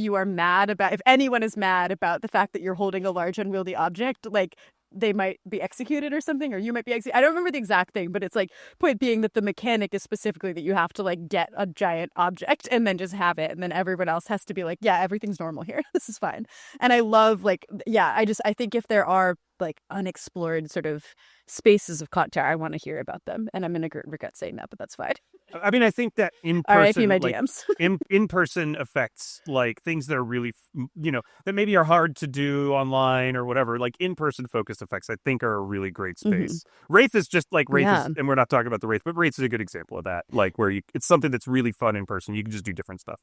anyone is mad about the fact that you're holding a large unwieldy object, like they might be executed or something, or you might be executed. I don't remember the exact thing, but it's like point being that the mechanic is specifically that you have to like get a giant object and then just have it, and then everyone else has to be like, yeah, everything's normal here. This is fine. And I love like, yeah, I think if there are like unexplored sort of spaces of Clocktower, I want to hear about them, and I'm gonna regret saying that, but that's fine. I mean, I think that in R.I.P. person, my like DMs. in person effects, like things that are really, that maybe are hard to do online or whatever, like in person focused effects, I think are a really great space. Wraith is just like Wraith Yeah. is, and we're not talking about the Wraith, but Wraith is a good example of that, like where it's something that's really fun in person. You can just do different stuff.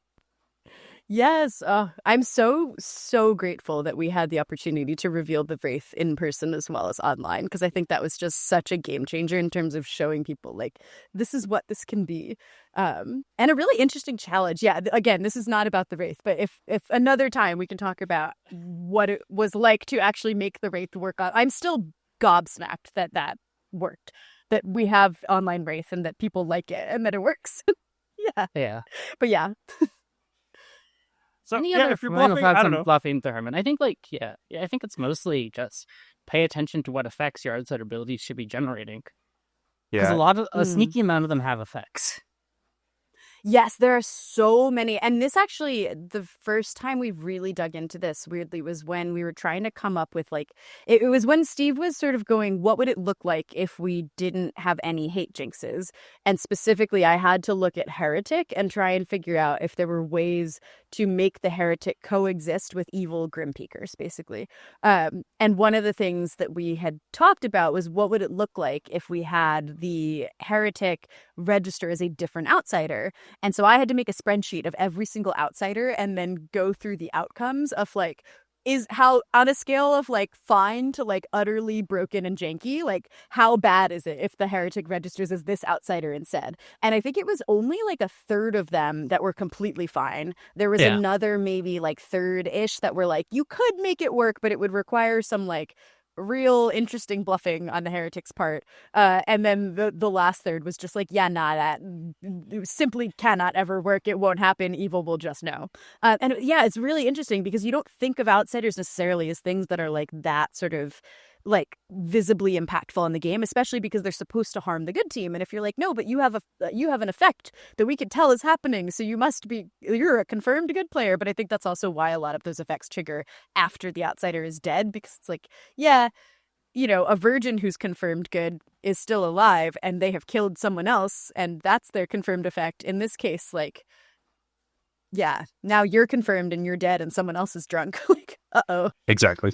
Yes, I'm so grateful that we had the opportunity to reveal the Wraith in person as well as online, because I think that was just such a game changer in terms of showing people like this is what this can be, and a really interesting challenge. Yeah, again, this is not about the Wraith, but if another time we can talk about what it was like to actually make the Wraith work on. I'm still gobsmacked that worked, that we have online Wraith and that people like it and that it works. Yeah. But yeah. So Any other if you're final bluffing, I thoughts don't on know. bluffing the Hermit? I think I think it's mostly just pay attention to what effects your outsider abilities should be generating. Because a sneaky amount of them have effects. Yes, there are so many. And this actually, the first time we really dug into this, weirdly, was when we were trying to come up with, like, it was when Steve was sort of going, what would it look like if we didn't have any hate jinxes? And specifically, I had to look at Heretic and try and figure out if there were ways to make the Heretic coexist with evil Grim Peakers, basically. And one of the things that we had talked about was what would it look like if we had the Heretic register as a different outsider? And so I had to make a spreadsheet of every single outsider and then go through the outcomes of like, is how on a scale of like fine to like utterly broken and janky, like how bad is it if the Heretic registers as this outsider instead? And I think it was only like a third of them that were completely fine. There was another maybe like third-ish that were like, you could make it work, but it would require some like real interesting bluffing on the Heretic's part. And then the last third was just like, yeah, nah, that simply cannot ever work. It won't happen. Evil will just know. And yeah, it's really interesting because you don't think of outsiders necessarily as things that are like that sort of like visibly impactful in the game, especially because they're supposed to harm the good team. And if you're like, no, but you have an effect that we could tell is happening, so you're a confirmed good player. But I think that's also why a lot of those effects trigger after the outsider is dead, because it's like, yeah, a virgin who's confirmed good is still alive and they have killed someone else, and that's their confirmed effect. In this case, like, yeah, now you're confirmed and you're dead and someone else is drunk. Like, uh-oh. Exactly.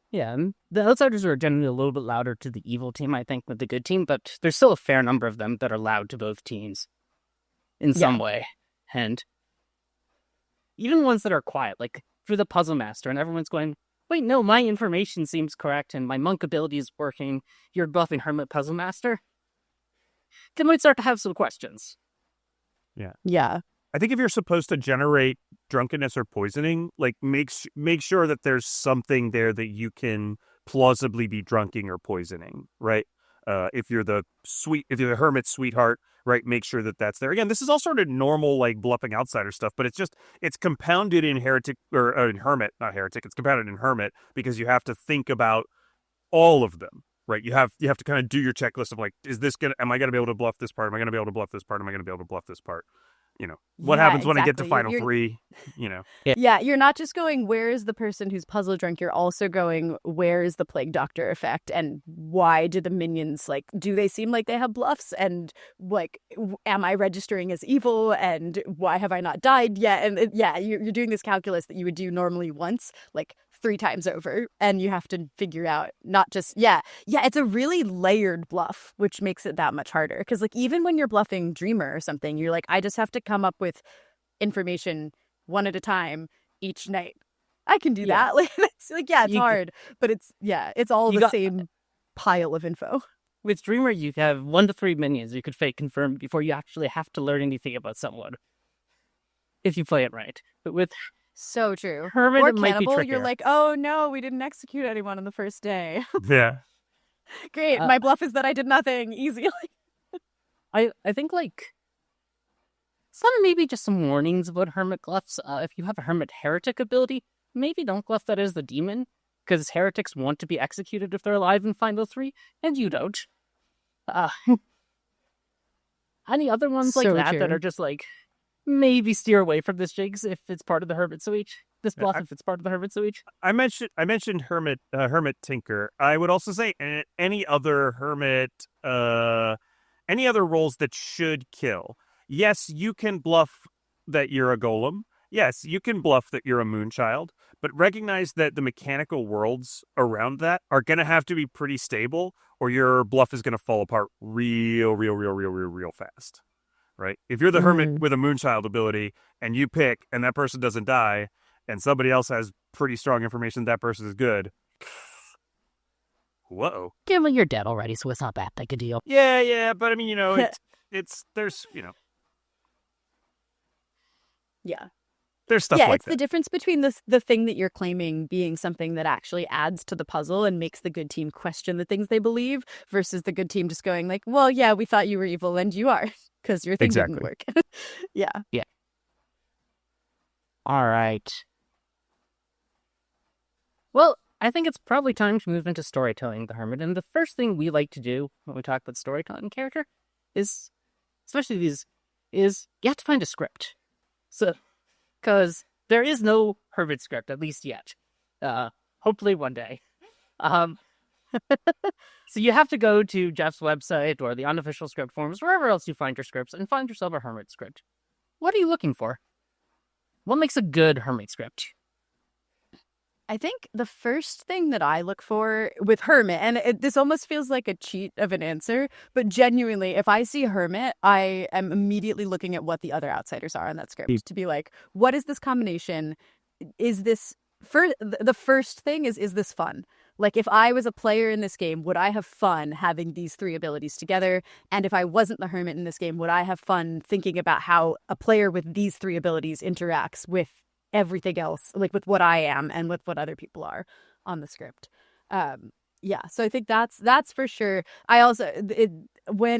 Yeah, and the outsiders are generally a little bit louder to the evil team, I think, than the good team, but there's still a fair number of them that are loud to both teams in some way. And even ones that are quiet, like for the Puzzle Master, and everyone's going, wait, no, my information seems correct and my monk ability is working. You're buffing Hermit Puzzle Master. They might start to have some questions. Yeah. Yeah. I think if you're supposed to generate drunkenness or poisoning, like make sure that there's something there that you can plausibly be drunking or poisoning, right? If you're the Hermit sweetheart, right? Make sure that that's there. Again, this is all sort of normal, like bluffing outsider stuff, but it's compounded in Heretic or in Hermit, not Heretic. It's compounded in Hermit because you have to think about all of them, right? You have to kind of do your checklist of like, am I going to be able to bluff this part? Am I going to be able to bluff this part? Am I going to be able to bluff this part? What happens when I get to final three, Yeah, you're not just going, where is the person who's puzzle drunk? You're also going, where is the Plague Doctor effect? And why do the minions, like, do they seem like they have bluffs? And, like, am I registering as evil? And why have I not died yet? And, you're doing this calculus that you would do normally once, like, 3 times over, and you have to figure out not just it's a really layered bluff, which makes it that much harder, because like even when you're bluffing Dreamer or something, you're like, I just have to come up with information one at a time each night. I can do that. Like it's like, it's hard, but it's all the same pile of info. With Dreamer, you have 1 to 3 minions you could fake confirm before you actually have to learn anything about someone, if you play it right. But with so true. Hermit, or it might be Cannibal, trickier. You're like, oh no, we didn't execute anyone on the first day. Yeah. Great. My bluff is that I did nothing. Easy. I think like maybe just some warnings about Hermit gluffs. If you have a Hermit Heretic ability, maybe don't gluff that as the demon, because Heretics want to be executed if they're alive in Final 3, and you don't. Any other ones like that are just like, maybe steer away from this jinx if it's part of the Hermit switch. This bluff if it's part of the Hermit switch. I mentioned Hermit Tinker. I would also say any other Hermit any other roles that should kill. Yes, you can bluff that you're a golem. Yes, you can bluff that you're a moonchild, but recognize that the mechanical worlds around that are going to have to be pretty stable, or your bluff is going to fall apart real fast, right? If you're the hermit with a moonchild ability and you pick and that person doesn't die and somebody else has pretty strong information that person is good, whoa. Yeah, well, you're dead already, so it's not that big a deal. Yeah, but I mean, there's, Yeah. There's stuff like that. Yeah, it's the difference between the thing that you're claiming being something that actually adds to the puzzle and makes the good team question the things they believe versus the good team just going like, well, yeah, we thought you were evil and you are because your thing didn't work. Yeah. All right. Well, I think it's probably time to move into storytelling the Hermit. And the first thing we like to do when we talk about storytelling character is, especially these, is you have to find a script. So, because there is no Hermit script, at least yet. Hopefully one day. So you have to go to Jeff's website or the unofficial script forums, wherever else you find your scripts, and find yourself a Hermit script. What are you looking for? What makes a good Hermit script? I think the first thing that I look for with Hermit, and this almost feels like a cheat of an answer, but genuinely, if I see Hermit, I am immediately looking at what the other outsiders are on that script to be like, what is this combination? Is this the first thing is this fun? Like, if I was a player in this game, would I have fun having these three abilities together? And if I wasn't the Hermit in this game, would I have fun thinking about how a player with these three abilities interacts with everything else, like with what I am and with what other people are on the script? So I think that's for sure. I also,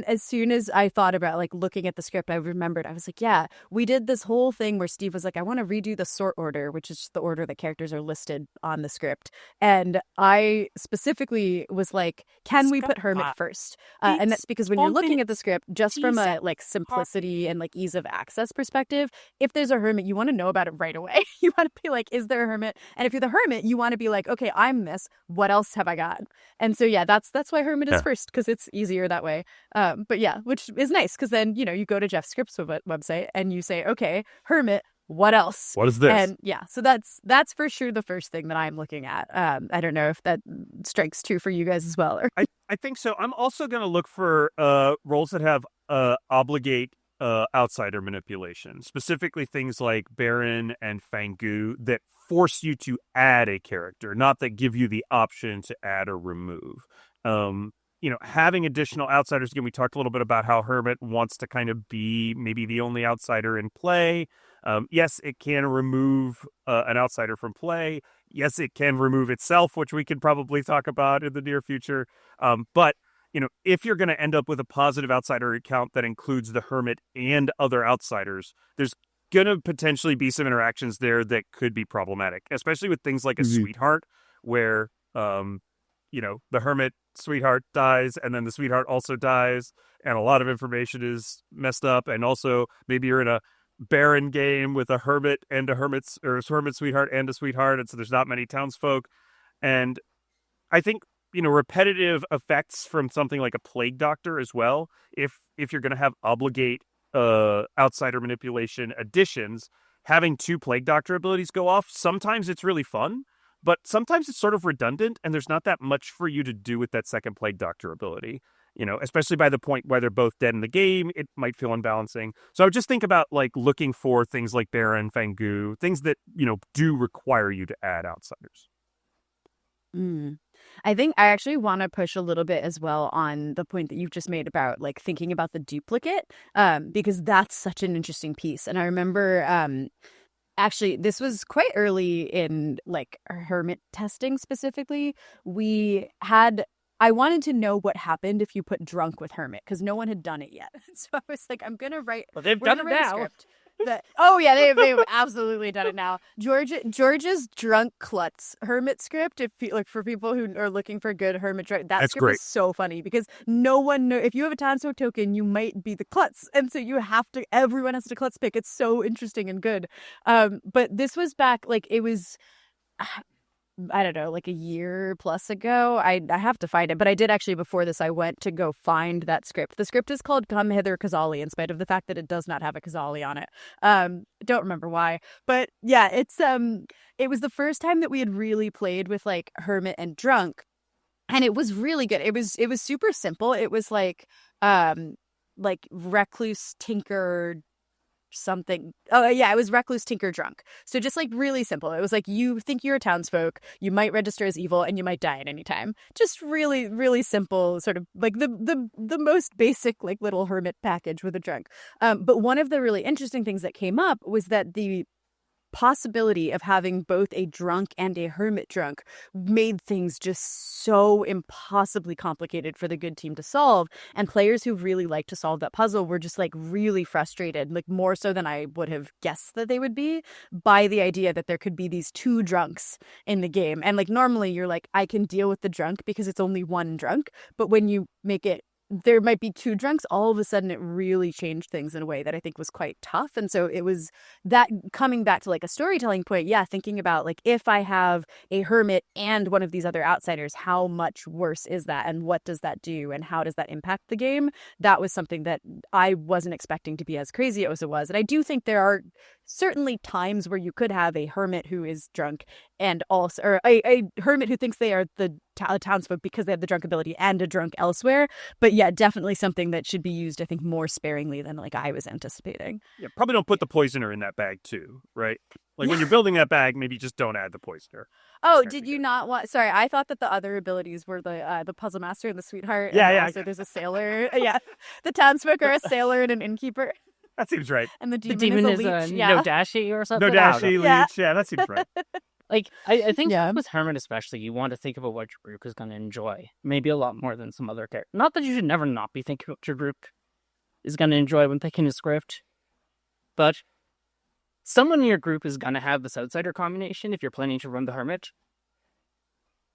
as soon as I thought about like looking at the script, I remembered, I was like, yeah, we did this whole thing where Steve was like, I want to redo the sort order, which is just the order that characters are listed on the script. And I specifically was like, can we put Hermit first? And that's because when you're looking at the script, just from a like simplicity and like ease of access perspective, if there's a Hermit, you want to know about it right away. You want to be like, is there a Hermit? And if you're the Hermit, you want to be like, okay, I'm this. What else have I got? And so, yeah, that's why Hermit is first, because it's easier that way. But yeah, which is nice, because then, you go to Jeff's Scripts website and you say, okay, Hermit, what else? What is this? And yeah, so that's for sure the first thing that I'm looking at. I don't know if that strikes true for you guys as well. Or... I think so. I'm also going to look for roles that have obligate outsider manipulation, specifically things like Baron and Fangu that force you to add a character, not that give you the option to add or remove. Having additional outsiders. Again, we talked a little bit about how Hermit wants to kind of be maybe the only outsider in play. Yes, it can remove an outsider from play. Yes, it can remove itself, which we could probably talk about in the near future. But if you're going to end up with a positive outsider account that includes the Hermit and other outsiders, there's going to potentially be some interactions there that could be problematic, especially with things like a sweetheart, where, the Hermit sweetheart dies and then the sweetheart also dies and a lot of information is messed up. And also maybe you're in a Baron game with a Hermit and a Hermit sweetheart and a sweetheart. And so there's not many townsfolk. And I think, repetitive effects from something like a plague doctor as well. If you're going to have obligate outsider manipulation additions, having two plague doctor abilities go off, sometimes it's really fun, but sometimes it's sort of redundant and there's not that much for you to do with that second plague doctor ability. Especially by the point where they're both dead in the game, it might feel unbalancing. So I would just think about like looking for things like Baron, Fangu, things that, do require you to add outsiders. I think I actually want to push a little bit as well on the point that you've just made about like thinking about the duplicate, because that's such an interesting piece. And I remember actually this was quite early in like Hermit testing specifically. I wanted to know what happened if you put drunk with Hermit, because no one had done it yet. So I was like, I'm going to write... Well, they've done it now. They've absolutely done it now. George's drunk klutz Hermit script, for people who are looking for good Hermit drunk, that's script great. Is so funny because no one knows, if you have a townsfolk token, you might be the klutz, and so everyone has to klutz pick. It's so interesting and good. But this was back, like, it was I don't know, like a year plus ago. I have to find it, but I did actually before this. I went to go find that script. The script is called "Come Hither, Kazali," in spite of the fact that it does not have a Kazali on it. Don't remember why, but yeah, it was the first time that we had really played with like Hermit and Drunk, and it was really good. It was super simple. It was like Recluse, Tinker, something. Oh yeah, it was Recluse, Tinker, Drunk. So just like really simple. It was like you think you're a townsfolk, you might register as evil, and you might die at any time. Just really, really simple, sort of like the most basic like little hermit package with a drunk. But one of the really interesting things that came up was that the possibility of having both a drunk and a hermit drunk made things just so impossibly complicated for the good team to solve, and players who really like to solve that puzzle were just like really frustrated, like more so than I would have guessed that they would be, by the idea that there could be these two drunks in the game. And like normally you're like, I can deal with the drunk because it's only one drunk, but when you make it there might be two drunks, all of a sudden it really changed things in a way that I think was quite tough. And so it was that, coming back to like a storytelling point, yeah, thinking about like if I have a hermit and one of these other outsiders, how much worse is that, and what does that do, and how does that impact the game? That was something that I wasn't expecting to be as crazy as it was. And I do think there are certainly times where you could have a hermit who is drunk and also, or a hermit who thinks they are the townsfolk because they have the drunk ability, and a drunk elsewhere. But yeah, definitely something that should be used, I think, more sparingly than like I was anticipating. Yeah, probably don't put the poisoner in that bag too, right? Like when you're building that bag, maybe just don't add the poisoner. Oh, did you not want? Sorry, I thought that the other abilities were the puzzle master and the sweetheart. Yeah, and yeah. Also, there's a sailor. Yeah, the townsfolk are a sailor and an innkeeper. That seems right. And the demon is a leech. No Dashi or something. No Dashi, leech. Yeah, that seems right. Like, I think with Hermit especially, you want to think about what your group is going to enjoy. Maybe a lot more than some other characters. Not that you should never not be thinking what your group is going to enjoy when thinking a script. But someone in your group is going to have this outsider combination if you're planning to run the Hermit.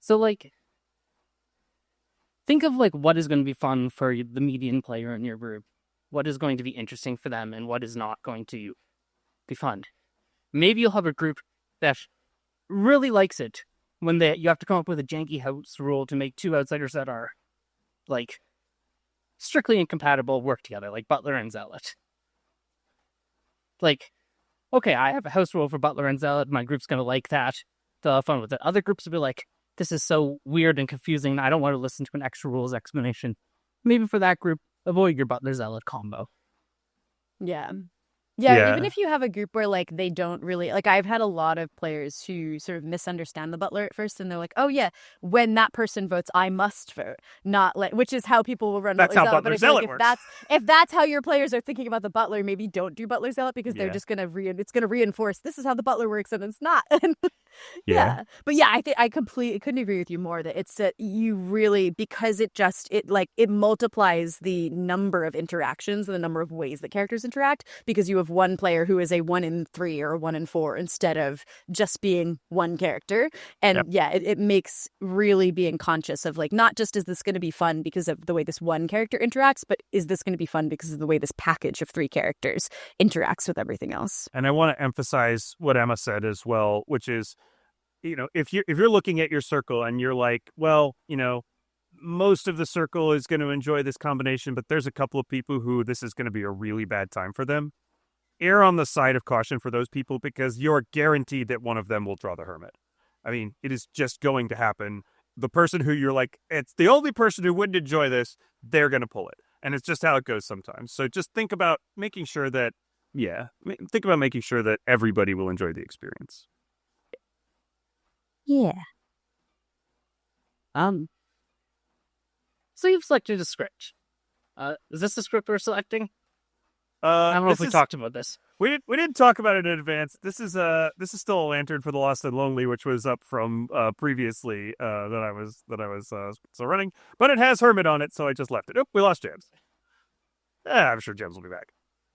So, like, think of, like, what is going to be fun for the median player in your group. What is going to be interesting for them, and what is not going to be fun. Maybe you'll have a group that really likes it when you have to come up with a janky house rule to make two outsiders that are, like, strictly incompatible work together, like Butler and Zealot. Like, okay, I have a house rule for Butler and Zealot, my group's gonna like that, they'll have fun with it. Other groups will be like, this is so weird and confusing, I don't want to listen to an extra rules explanation. Maybe for that group, avoid your Butler Zealot combo. Yeah, even if you have a group where, like, they don't really... Like, I've had a lot of players who sort of misunderstand the Butler at first, and they're like, oh, yeah, when that person votes, I must vote. Not like... Which is how people will run That's Butler how Zealot. Butler Zealot works. If that's how your players are thinking about the Butler, maybe don't do Butler Zealot, because they're just going to... It's going to reinforce, this is how the Butler works, and it's not. Yeah. But yeah, I completely couldn't agree with you more that it's that you really... Because it multiplies the number of interactions and the number of ways that characters interact, because you have one player who is a 1 in 3 or a 1 in 4 instead of just being one character. And it makes really being conscious of, like, not just is this going to be fun because of the way this one character interacts, but is this going to be fun because of the way this package of 3 characters interacts with everything else. And I want to emphasize what Emma said as well, which is, you know, if you're looking at your circle and you're like, well, you know, most of the circle is going to enjoy this combination, but there's a couple of people who this is going to be a really bad time for them. Err on the side of caution for those people, because you're guaranteed that one of them will draw the Hermit. I mean, it is just going to happen. The person who you're like, it's the only person who wouldn't enjoy this, they're going to pull it. And it's just how it goes sometimes. So just think about making sure that, making sure that everybody will enjoy the experience. Yeah. So you've selected a script. Is this the script we're selecting? I don't know if we talked about this. We didn't talk about it in advance. This is still a Lantern for the Lost and Lonely, which was up from previously that I was still running, but it has Hermit on it, so I just left it. Oh, we lost James. I'm sure James will be back.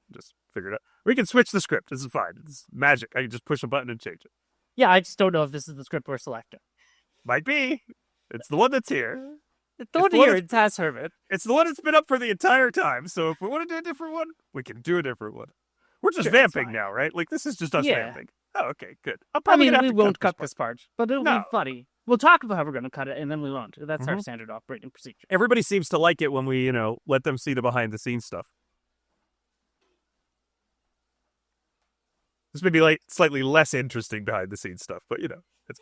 Just figured it out. We can switch the script. This is fine. It's magic. I can just push a button and change it. Yeah, I just don't know if this is the script we're selecting. Might be. It's the one that's here. The one here, it has Hermit. It's the one that's been up for the entire time, so if we want to do a different one, we can do a different one. We're just vamping now, right? Like, this is just us vamping. Oh, okay, good. We won't cut this part, but it'll be funny. We'll talk about how we're going to cut it, and then we won't. That's our standard operating procedure. Everybody seems to like it when we, let them see the behind-the-scenes stuff. This may be slightly less interesting behind-the-scenes stuff, but, it's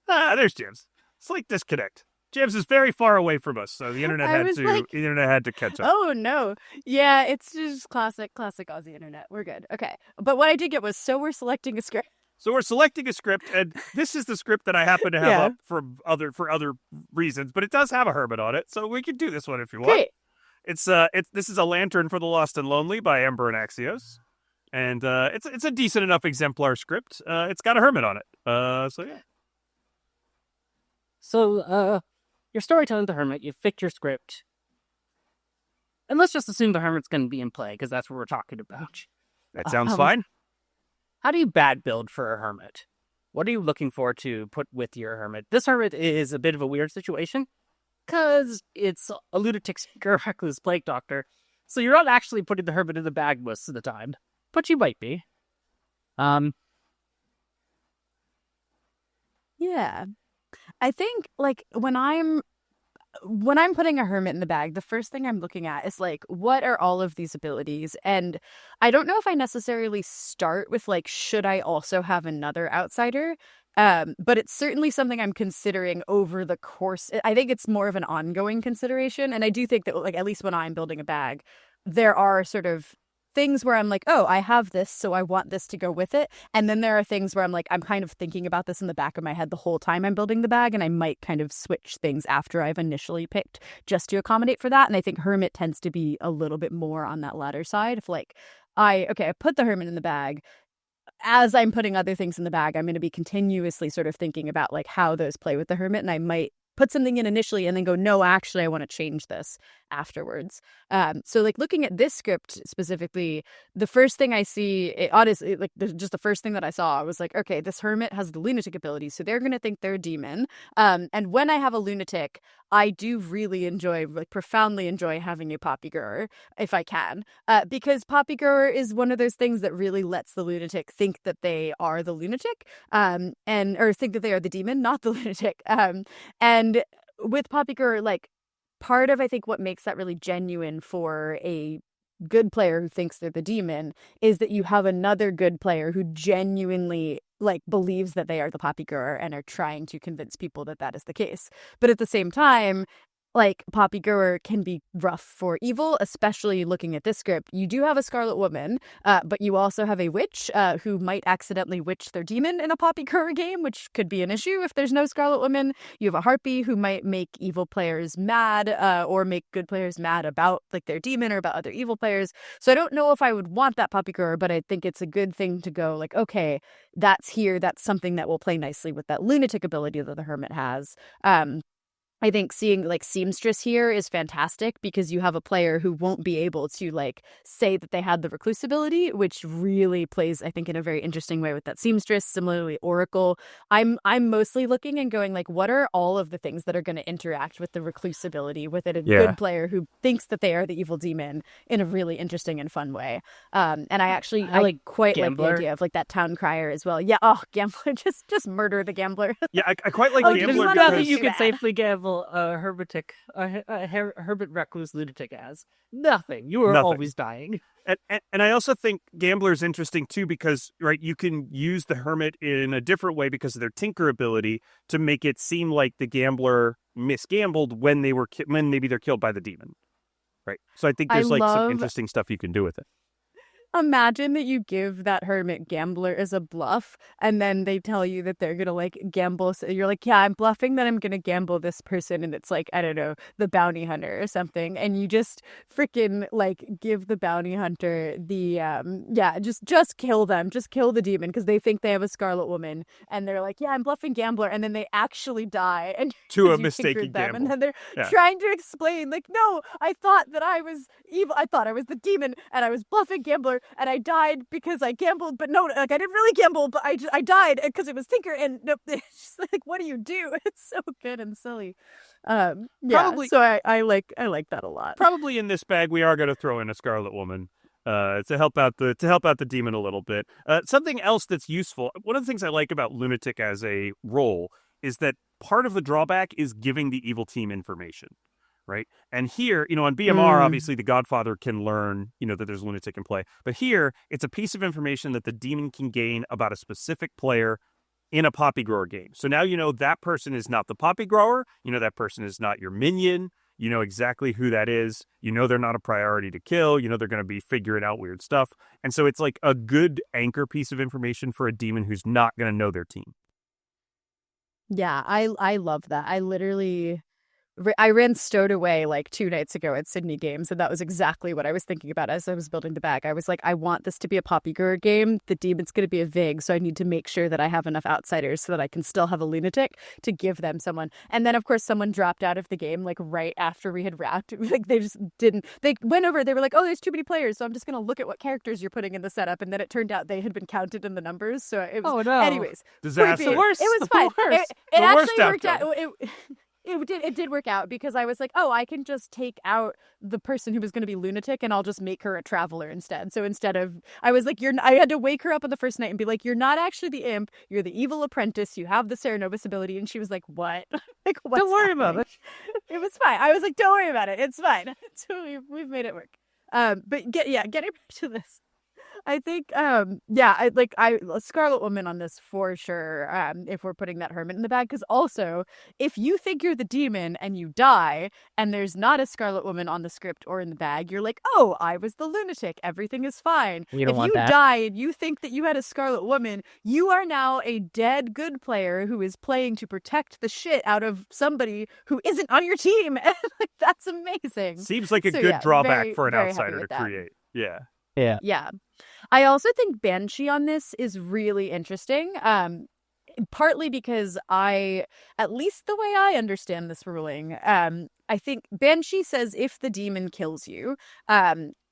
fun. There's James. Slight disconnect. James is very far away from us, so the internet had to catch up. Oh no. Yeah, it's just classic Aussie internet. We're good. Okay. But what I did get was we're selecting a script. So we're selecting a script, and this is the script that I happen to have up for other reasons, but it does have a Hermit on it, so we can do this one if you want. Great. This is A Lantern for the Lost and Lonely by Ember and Axios. And it's a decent enough exemplar script. It's got a Hermit on it. So yeah. So you're storytelling the Hermit, you've picked your script. And let's just assume the Hermit's going to be in play, because that's what we're talking about. That sounds fine. How do you bad build for a Hermit? What are you looking for to put with your Hermit? This Hermit is a bit of a weird situation, because it's a lunatic speaker, recluse plague doctor. So you're not actually putting the Hermit in the bag most of the time, but you might be. Yeah. I think when I'm putting a Hermit in the bag, the first thing I'm looking at is what are all of these abilities? And I don't know if I necessarily start with should I also have another outsider? But it's certainly something I'm considering over the course. I think it's more of an ongoing consideration. And I do think that at least when I'm building a bag, there are sort of things where I'm oh, I have this, so I want this to go with it. And then there are things where I'm kind of thinking about this in the back of my head the whole time I'm building the bag, and I might kind of switch things after I've initially picked just to accommodate for that. And I think Hermit tends to be a little bit more on that latter side. If I put the Hermit in the bag, as I'm putting other things in the bag, I'm going to be continuously sort of thinking about how those play with the Hermit, and I might put something in initially and then go, no, actually, I want to change this afterwards. So looking at this script specifically, the first thing I see, honestly, just the first thing that I saw was okay, this Hermit has the lunatic ability, so they're going to think they're a demon. And when I have a lunatic, I do really enjoy, profoundly enjoy having a poppygrower if I can, because poppygrower is one of those things that really lets the lunatic think that they are the lunatic, or think that they are the demon, not the lunatic. And with poppygrower, part of I think what makes that really genuine for a good player who thinks they're the demon is that you have another good player who genuinely believes that they are the poppygrower and are trying to convince people that that is the case. But at the same time, poppygrower can be rough for evil, especially looking at this script. You do have a Scarlet Woman, but you also have a witch who might accidentally witch their demon in a poppygrower game, which could be an issue if there's no Scarlet Woman. You have a harpy who might make evil players mad, or make good players mad about their demon or about other evil players. So I don't know if I would want that poppygrower, but I think it's a good thing to go okay, that's here. That's something that will play nicely with that lunatic ability that the Hermit has. I think seeing Seamstress here is fantastic because you have a player who won't be able to say that they had the recluse ability, which really plays, I think, in a very interesting way with that Seamstress. Similarly, Oracle. I'm mostly looking and going what are all of the things that are going to interact with the recluse ability with a good player who thinks that they are the evil demon in a really interesting and fun way. And I quite Gambler. like the idea of that town crier as well. Yeah. Oh, Gambler, just murder the Gambler. Yeah, I quite like Gambler. There's nothing you can safely gamble a hermit recluse lunatic as. Nothing. You are always dying. And I also think Gambler is interesting too because you can use the Hermit in a different way because of their Tinker ability to make it seem like the Gambler misgambled when maybe they're killed by the demon. Right. So I think there's some interesting stuff you can do with it. Imagine that you give that Hermit Gambler as a bluff, and then they tell you that they're gonna gamble. So you're yeah, I'm bluffing that I'm gonna gamble this person, and it's I don't know, the bounty hunter or something, and you just freaking give the bounty hunter the just kill them, just kill the demon because they think they have a Scarlet Woman, and they're yeah, I'm bluffing Gambler, and then they actually die, and to a mistaken them, gamble, and then they're trying to explain no, I thought that I was evil, I thought I was the demon, and I was bluffing Gambler. And I died because I gambled, but no, I didn't really gamble, but I died because it was Tinker, and no, it's just what do you do? It's so good and silly. Probably, so I like that a lot. Probably in this bag we are going to throw in a Scarlet Woman. to help out the demon a little bit. Something else that's useful. One of the things I like about lunatic as a role is that part of the drawback is giving the evil team information, right? And here, on BMR, obviously the Godfather can learn, that there's lunatic in play. But here, it's a piece of information that the demon can gain about a specific player in a poppy grower game. So now that person is not the poppy grower. That person is not your minion. You know exactly who that is. They're not a priority to kill. They're going to be figuring out weird stuff. And so it's like a good anchor piece of information for a demon who's not going to know their team. Yeah, I love that. I ran Stowed Away like 2 nights ago at Sydney Games, and that was exactly what I was thinking about as I was building the bag. I was like, I want this to be a poppy grower game. The demon's going to be a Vig, so I need to make sure that I have enough outsiders so that I can still have a lunatic to give them someone. And then, of course, someone dropped out of the game like right after we had wrapped. Like they just didn't. They went over. They were like, oh, there's too many players, so I'm just going to look at what characters you're putting in the setup. And then it turned out they had been counted in the numbers. So it was. Oh no! Anyways, disaster. It was fine. It actually worked out. It did work out because I was like, oh, I can just take out the person who was going to be lunatic and I'll just make her a traveler instead. So instead of, I was like, I had to wake her up on the first night and be like, you're not actually the imp. You're the evil apprentice. You have the Cerenovus ability. And she was like, what? Like, what's Don't worry happening? about it. It was fine. I was like, don't worry about it. It's fine. So we've made it work. But getting back to this. I think, Scarlet Woman on this for sure, if we're putting that Hermit in the bag. Because also, if you think you're the demon and you die, and there's not a Scarlet Woman on the script or in the bag, you're like, oh, I was the lunatic. Everything is fine. We don't if want you that. die and you think that you had a Scarlet Woman, you are now a dead good player who is playing to protect the shit out of somebody who isn't on your team. And that's amazing. Seems like a good drawback for an outsider to create. Yeah. Yeah. I also think Banshee on this is really interesting. Partly because at least the way I understand this ruling, I think Banshee says if the demon kills you,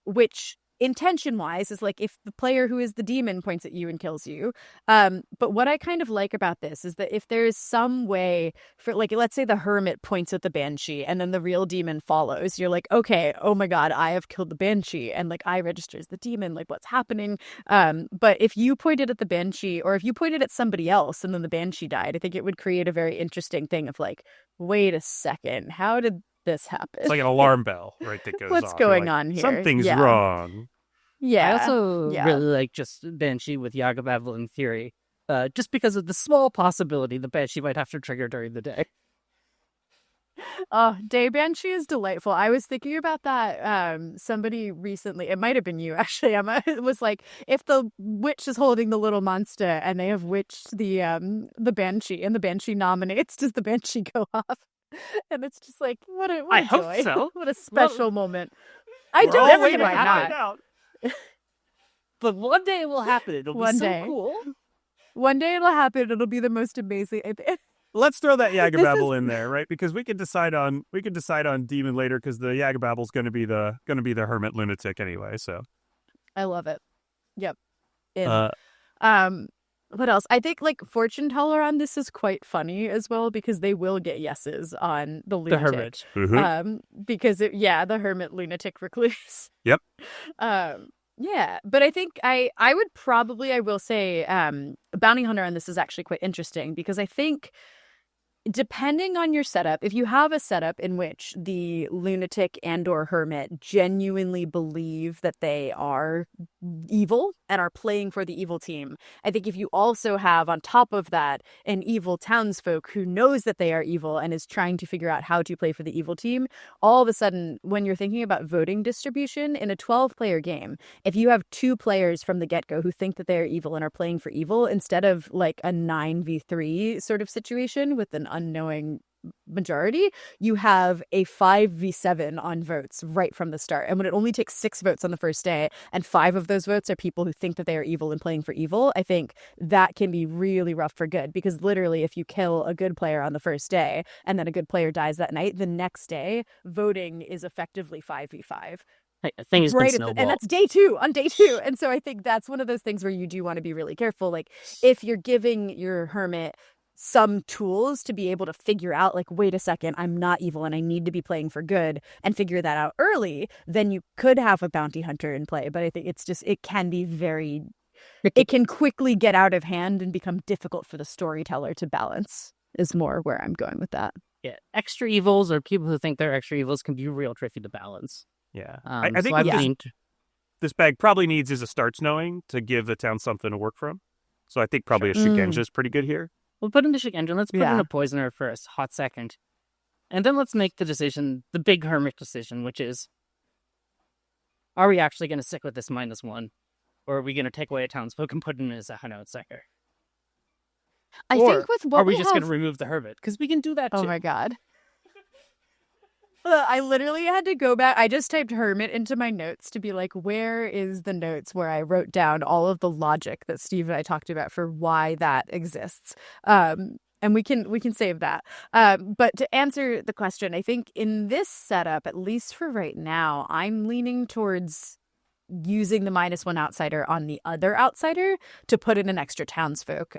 which intention-wise is like if the player who is the demon points at you and kills you. But what I kind of like about this is that if there is some way for, like, let's say the Hermit points at the Banshee and then the real demon follows, you're like, okay, oh my god, I have killed the Banshee and like I register as the demon, like what's happening? But if you pointed at the Banshee or if you pointed at somebody else and then the Banshee died, I think it would create a very interesting thing of like, wait a second, how did this happen? It's like an alarm bell, right? That goes What's off. going like, on here? Something's wrong. Yeah. I also really like just Banshee with Yagabavel in theory, just because of the small possibility the Banshee might have to trigger during the day. Oh, Day Banshee is delightful. I was thinking about that. Somebody recently, it might have been you actually, Emma, it was like, if the witch is holding the little monster and they have witched the Banshee and the Banshee nominates, does the Banshee go off? And it's just like, what a I joy. hope so. What a special moment. I We're don't all know waiting why to find not. out. But one day it will happen. It'll be so cool. One day it'll happen. It'll be the most amazing. Let's throw that Yagababble in there, right? Because we can decide on demon later because the Yagababble's going to be the Hermit lunatic anyway. So I love it. Yep. What else? I think like Fortune Teller on this is quite funny as well because they will get yeses on the lunatic. The Hermit. Mm-hmm. Because the Hermit lunatic recluse. Yep. Yeah, but I think I will say Bounty Hunter on this is actually quite interesting because I think depending on your setup, if you have a setup in which the lunatic and or hermit genuinely believe that they are evil and are playing for the evil team, I think if you also have on top of that an evil townsfolk who knows that they are evil and is trying to figure out how to play for the evil team, all of a sudden when you're thinking about voting distribution in a 12-player game, if you have 2 players from the get-go who think that they are evil and are playing for evil instead of like a 9v3 sort of situation with an unknowing majority, you have a 5v7 on votes right from the start. And when it only takes 6 votes on the first day and 5 of those votes are people who think that they are evil and playing for evil, I think that can be really rough for good because literally if you kill a good player on the first day and then a good player dies that night, the next day voting is effectively 5v5. Things right and that's day 2 on day 2. And so I think that's one of those things where you do want to be really careful. Like if you're giving your hermit some tools to be able to figure out, like, wait a second, I'm not evil and I need to be playing for good, and figure that out early, then you could have a bounty hunter in play. But I think it can be very, it can quickly get out of hand and become difficult for the storyteller to balance, is more where I'm going with that. Yeah, extra evils or people who think they're extra evils can be real tricky to balance. Yeah. I think this bag probably needs is a starts knowing to give the town something to work from. So I think probably a Shigenja is pretty good here. We'll put in the Shigenja. Let's put in a Poisoner for a hot second. And then let's make the decision, the big Hermit decision, which is, are we actually going to stick with this -1? Or are we going to take away a townsfolk and put in as an outsider? I think with what are we just going to remove the Hermit? Because we can do that too. Oh my god. I literally had to go back. I just typed Hermit into my notes to be like, where is the notes where I wrote down all of the logic that Steve and I talked about for why that exists. And we can save that. But to answer the question, I think in this setup, at least for right now, I'm leaning towards using the -1 outsider on the other outsider to put in an extra townsfolk.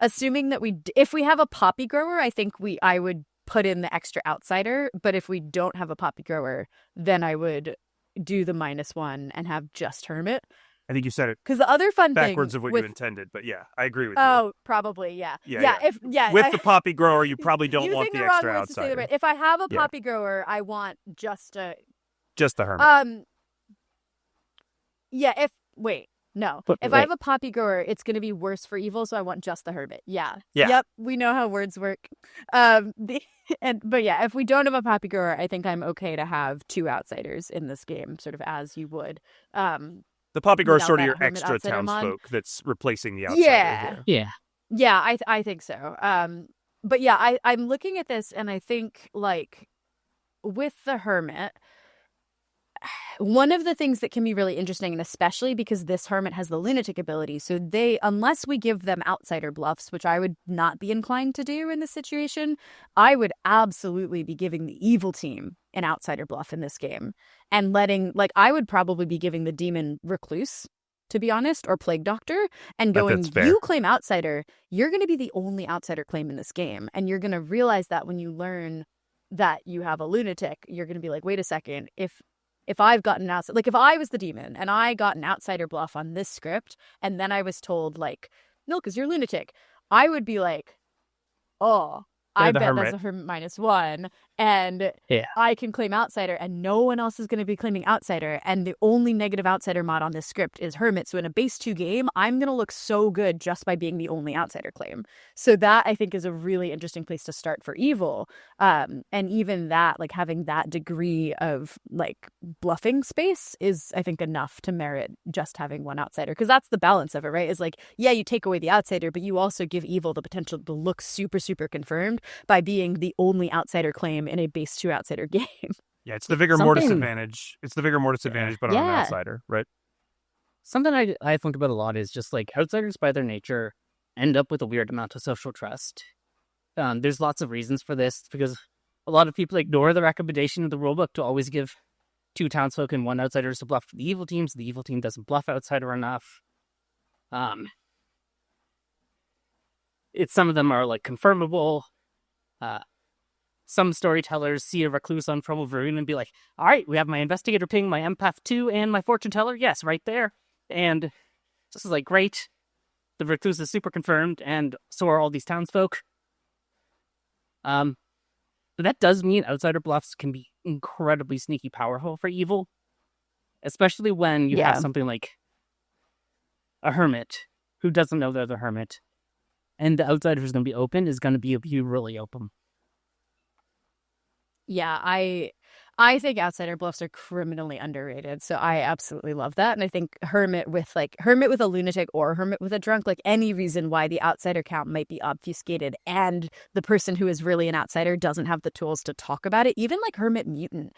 Assuming that if we have a poppy grower, I think I would put in the extra outsider. But if we don't have a poppy grower, then I would do the -1 and have just Hermit. I think you said it because the other fun backwards thing of what you intended, but yeah, I agree with you. Oh, probably, yeah. With the poppy grower, you probably don't want the extra outsider. If I have a poppy grower, I want just the Hermit. Yeah. If I have a poppy grower, it's going to be worse for evil, so I want just the Hermit. Yeah. Yep. We know how words work. But yeah, if we don't have a poppy grower, I think I'm okay to have 2 outsiders in this game, sort of as you would. The poppy grower is sort of your extra townsfolk that's replacing the outsider. Yeah, I think so. But yeah, I'm looking at this and I think, like, with the Hermit, one of the things that can be really interesting, and especially because this Hermit has the lunatic ability, so unless we give them outsider bluffs, which I would not be inclined to do in this situation, I would absolutely be giving the evil team an outsider bluff in this game. And I would probably be giving the demon recluse, to be honest, or plague doctor, and going, you claim outsider, you're going to be the only outsider claim in this game. And you're going to realize that when you learn that you have a lunatic, you're going to be like, wait a second, if I've gotten an outsider, like if I was the demon and I got an outsider bluff on this script, and then I was told, like, no, because you're lunatic, I would be like, oh, I bet that's a Hermit -1, and I can claim outsider, and no one else is going to be claiming outsider, and the only negative outsider mod on this script is Hermit. So in a base 2 game, I'm going to look so good just by being the only outsider claim. So that, I think, is a really interesting place to start for evil. And even that, like, having that degree of, like, bluffing space is, I think, enough to merit just having 1 outsider, because that's the balance of it, right? Is like, yeah, you take away the outsider, but you also give evil the potential to look super, super confirmed by being the only outsider claim in a base 2 outsider game. Yeah, it's the vigor mortis advantage. It's the vigor mortis advantage, but on an outsider, right? Something I think about a lot is just, like, outsiders by their nature end up with a weird amount of social trust. There's lots of reasons for this, because a lot of people ignore the recommendation of the rulebook to always give 2 townsfolk and 1 outsider to bluff the evil team, so the evil team doesn't bluff outsider enough. Some of them are, like, confirmable. Some storytellers see a recluse on Troubled Rune and be like, all right, we have my investigator ping, my empath 2, and my fortune teller. Yes, right there. And this is like, great. The recluse is super confirmed, and so are all these townsfolk. But that does mean outsider bluffs can be incredibly sneaky powerful for evil, especially when you have something like a Hermit who doesn't know they're the Hermit, and the outsider who's going to be open is going to be really open. Yeah, I think outsider bluffs are criminally underrated, so I absolutely love that. And I think Hermit with a lunatic or Hermit with a drunk, like, any reason why the outsider count might be obfuscated and the person who is really an outsider doesn't have the tools to talk about it, even like Hermit Mutant.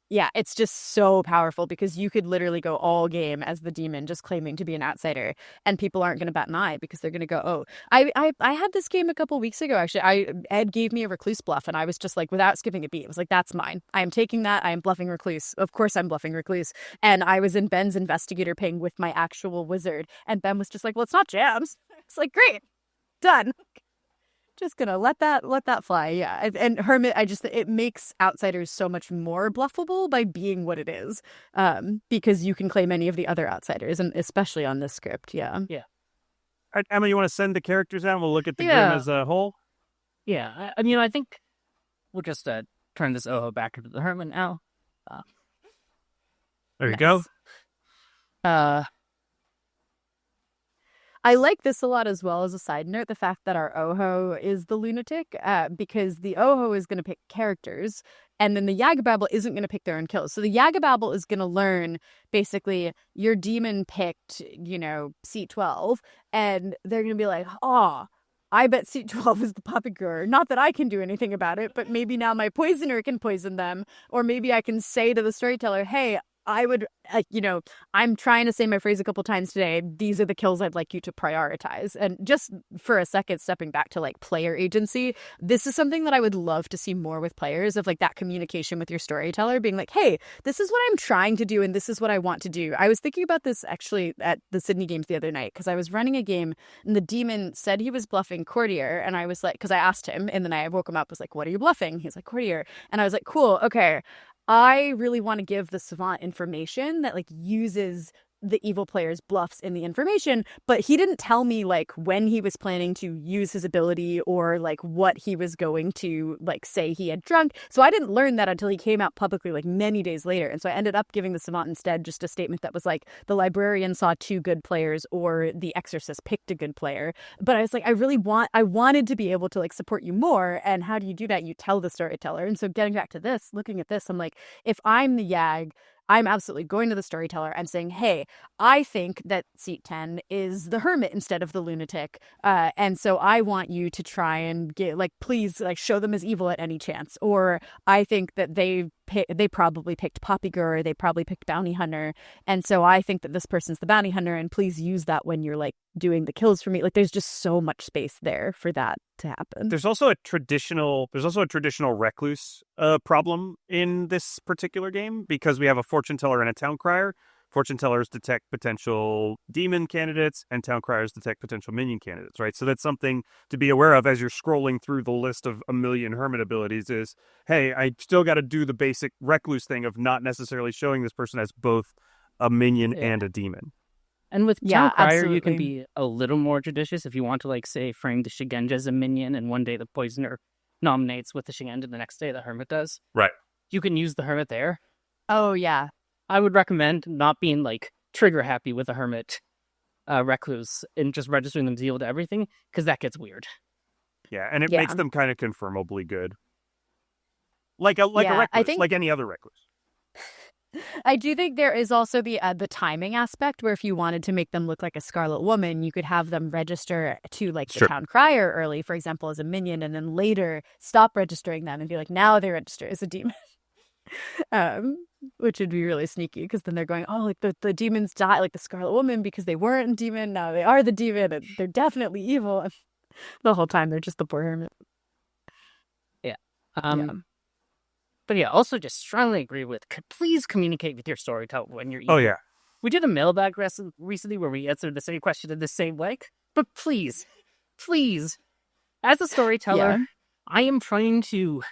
Yeah, it's just so powerful, because you could literally go all game as the demon just claiming to be an outsider, and people aren't going to bat an eye, because they're going to go, oh, I had this game a couple weeks ago, actually. Ed gave me a recluse bluff, and I was just like, without skipping a beat, I was like, that's mine. I am taking that. I am bluffing recluse. Of course I'm bluffing recluse. And I was in Ben's investigator ping with my actual wizard, and Ben was just like, well, it's not jams. It's like, great. Done. just gonna let that fly. Yeah. And Hermit, it makes outsiders so much more bluffable by being what it is, because you can claim any of the other outsiders, and especially on this script. Yeah. Yeah. All right, Emma, you want to send the characters out? We'll look at the Grim as a whole. Yeah, I think we'll just turn this Oho back into the Hermit now. There you go. I like this a lot as well. As a side note, the fact that our Oho is the lunatic, because the Oho is going to pick characters, and then the Yagababble isn't going to pick their own kills. So the Yagababble is going to learn, basically, your demon picked, seat 12, and they're going to be like, I bet seat 12 is the poppygrower. Not that I can do anything about it, but maybe now my poisoner can poison them, or maybe I can say to the storyteller, hey, I would, I'm trying to say my phrase a couple times today. These are the kills I'd like you to prioritize. And just for a second, stepping back to like player agency, this is something that I would love to see more with players, of like that communication with your storyteller being like, hey, this is what I'm trying to do and this is what I want to do. I was thinking about this actually at the Sydney Games the other night, because I was running a game and the demon said he was bluffing Courtier. And I was like, because I asked him and then I woke him up, was like, what are you bluffing? He's like, Courtier. And I was like, cool, okay. I really want to give the savant information that like uses the evil player's bluffs in the information, but he didn't tell me like when he was planning to use his ability or like what he was going to like say he had drunk. So I didn't learn that until he came out publicly like many days later. And so I ended up giving the savant instead just a statement that was like, the librarian saw 2 good players, or the exorcist picked a good player. But I was like, I wanted to be able to like support you more. And how do you do that? You tell the storyteller. And so getting back to this, looking at this, I'm like, if I'm the Yag, I'm absolutely going to the storyteller and saying, hey, I think that seat 10 is the Hermit instead of the lunatic. And so I want you to try and get, like, please, like, show them as evil at any chance. Or I think that they probably picked Poppygur, they probably picked Bounty Hunter. And so I think that this person's the Bounty Hunter, and please use that when you're, like, doing the kills for me. Like, there's just so much space there for that to happen. There's also a traditional recluse problem in this particular game, because we have a fortune teller and a town crier. Fortune tellers detect potential demon candidates, and town criers detect potential minion candidates, right? So that's something to be aware of as you're scrolling through the list of a million Hermit abilities is, hey, I still got to do the basic recluse thing of not necessarily showing this person as both a minion and a demon. And with Town Crier, you can be a little more judicious if you want to, like, say, frame the Shigenja as a minion, and one day the Poisoner nominates with the Shigenja, the next day the Hermit does. Right. You can use the Hermit there. Oh, yeah. I would recommend not being, like, trigger happy with a Hermit recluse and just registering them deal to everything, because that gets weird. Yeah, and it makes them kind of confirmably good. Like a recluse, like any other recluse. I do think there is also the timing aspect, where if you wanted to make them look like a Scarlet Woman, you could have them register to like the Town Crier early, for example, as a minion, and then later stop registering them and be like, now they register as a demon. Which would be really sneaky, because then they're going, oh, like the demons die like the Scarlet Woman because they weren't a demon, now they are the demon and they're definitely evil. And the whole time they're just the poor Hermit. Yeah. But yeah, also just strongly agree with, please communicate with your storyteller when you're eating. Oh, yeah. We did a mailbag recently where we answered the same question in the same way. But please, as a storyteller, I am trying to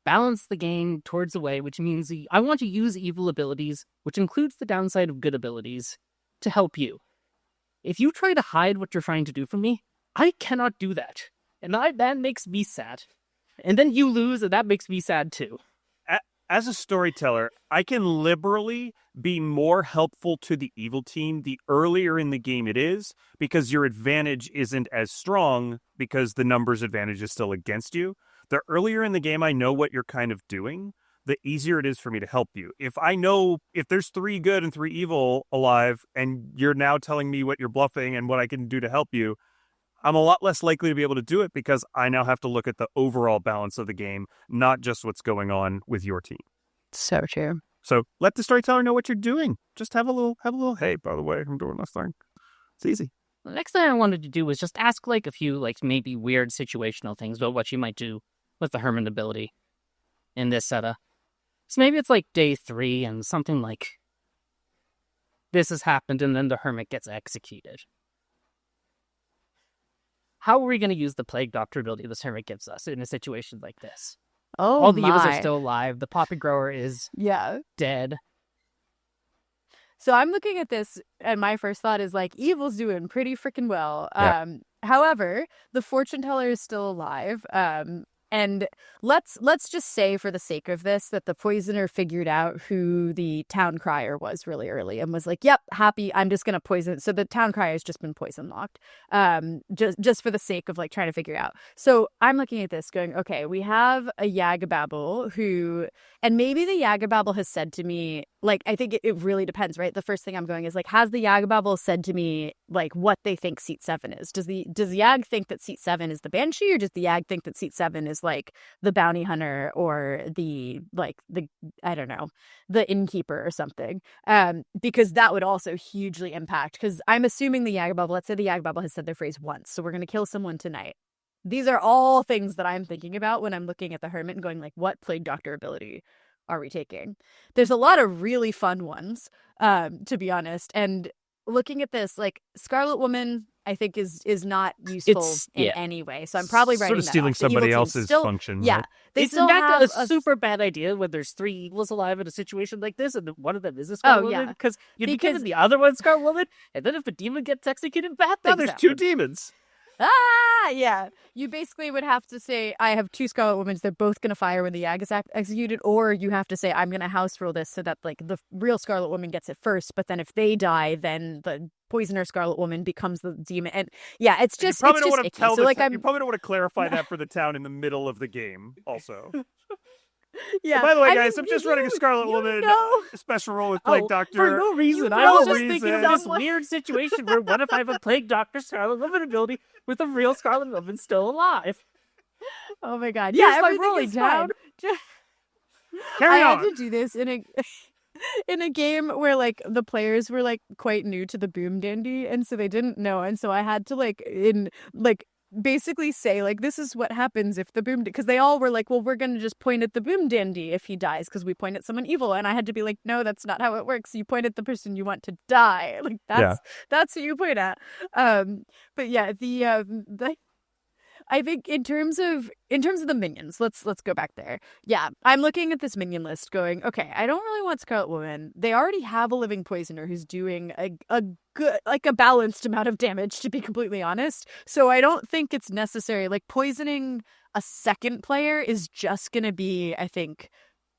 balance the game towards a way which means I want to use evil abilities, which includes the downside of good abilities, to help you. If you try to hide what you're trying to do from me, I cannot do that. And that makes me sad. And then you lose, and that makes me sad too. As a storyteller, I can liberally be more helpful to the evil team the earlier in the game it is, because your advantage isn't as strong because the numbers advantage is still against you. The earlier in the game I know what you're kind of doing, the easier it is for me to help you. If I know if there's 3 good and 3 evil alive, and you're now telling me what you're bluffing and what I can do to help you, I'm a lot less likely to be able to do it, because I now have to look at the overall balance of the game, not just what's going on with your team. So true. So let the storyteller know what you're doing. Just have a little, hey, by the way, I'm doing this thing. It's easy. The next thing I wanted to do was just ask like a few like maybe weird situational things about what you might do with the Hermit ability in this setup. So maybe it's like day 3 and something like this has happened and then the Hermit gets executed. how are we going to use the Plague Doctor ability this Hermit gives us in a situation like this? Oh, all the evils are still alive. The poppy grower is dead. So I'm looking at this, and my first thought is like, evil's doing pretty freaking well. Yeah. However, the fortune teller is still alive. And let's just say, for the sake of this, that the poisoner figured out who the town crier was really early and was like, "Yep, happy. I'm just gonna poison." So the town crier has just been poison locked. Just for the sake of like trying to figure it out. So I'm looking at this, going, okay, we have a Yagababble who, and maybe the Yagababble has said to me, like, I think it really depends, right? The first thing I'm going is like, has the Yagababble said to me like what they think seat 7 is? Does the Yag think that seat 7 is the Banshee, or does the Yag think that seat 7 is like the bounty hunter or the I don't know, the innkeeper or something? Because that would also hugely impact, because I'm assuming the Yagababble, let's say the Yagababble has said their phrase once, so we're going to kill someone tonight. These are all things that I'm thinking about when I'm looking at the Hermit and going like, what Plague Doctor ability are we taking? There's a lot of really fun ones, to be honest. And looking at this, like, Scarlet Woman, I think is not useful in any way. So I'm probably writing sort of that stealing off. somebody else's function. Yeah, right? they it's still in fact have a super bad idea when there's 3 evils alive in a situation like this, and one of them is a Scarlet Woman, because you'd be giving the other one Scarlet Woman, and then if a demon gets executed, bad things there's happen. 2 demons. Yeah. You basically would have to say, I have 2 Scarlet Womans. They're both going to fire when the Yag is executed. Or you have to say, I'm going to house rule this so that like the real Scarlet Woman gets it first. But then if they die, then the poisoner Scarlet Woman becomes the demon. And yeah, it's just, you probably don't it's want just to tell so, like, you probably don't want to clarify that for the town in the middle of the game also. Yeah. And by the way, guys, I'm just running a Scarlet Woman special role with Plague Doctor. For no reason. I was just thinking of this weird situation where what if I have a Plague Doctor Scarlet Woman ability with a real Scarlet Woman still alive? Oh my god. Here's Yeah, my everything rolling is fine. Carry on. I had to do this in a game where like the players were like quite new to the Boom Dandy, and so they didn't know, and so I had to basically say like, this is what happens if the Boom, because they all were like, well, we're gonna just point at the Boom Dandy if he dies because we point at someone evil, and I had to be like, no, that's not how it works. You point at the person you want to die. Like that's who you point at. But yeah, the I think in terms of the minions, let's go back there. Yeah, I'm looking at this minion list going, okay, I don't really want Scarlet Woman. They already have a living poisoner who's doing a good, like, a balanced amount of damage, to be completely honest. So I don't think it's necessary. Like, poisoning a second player is just going to be, I think,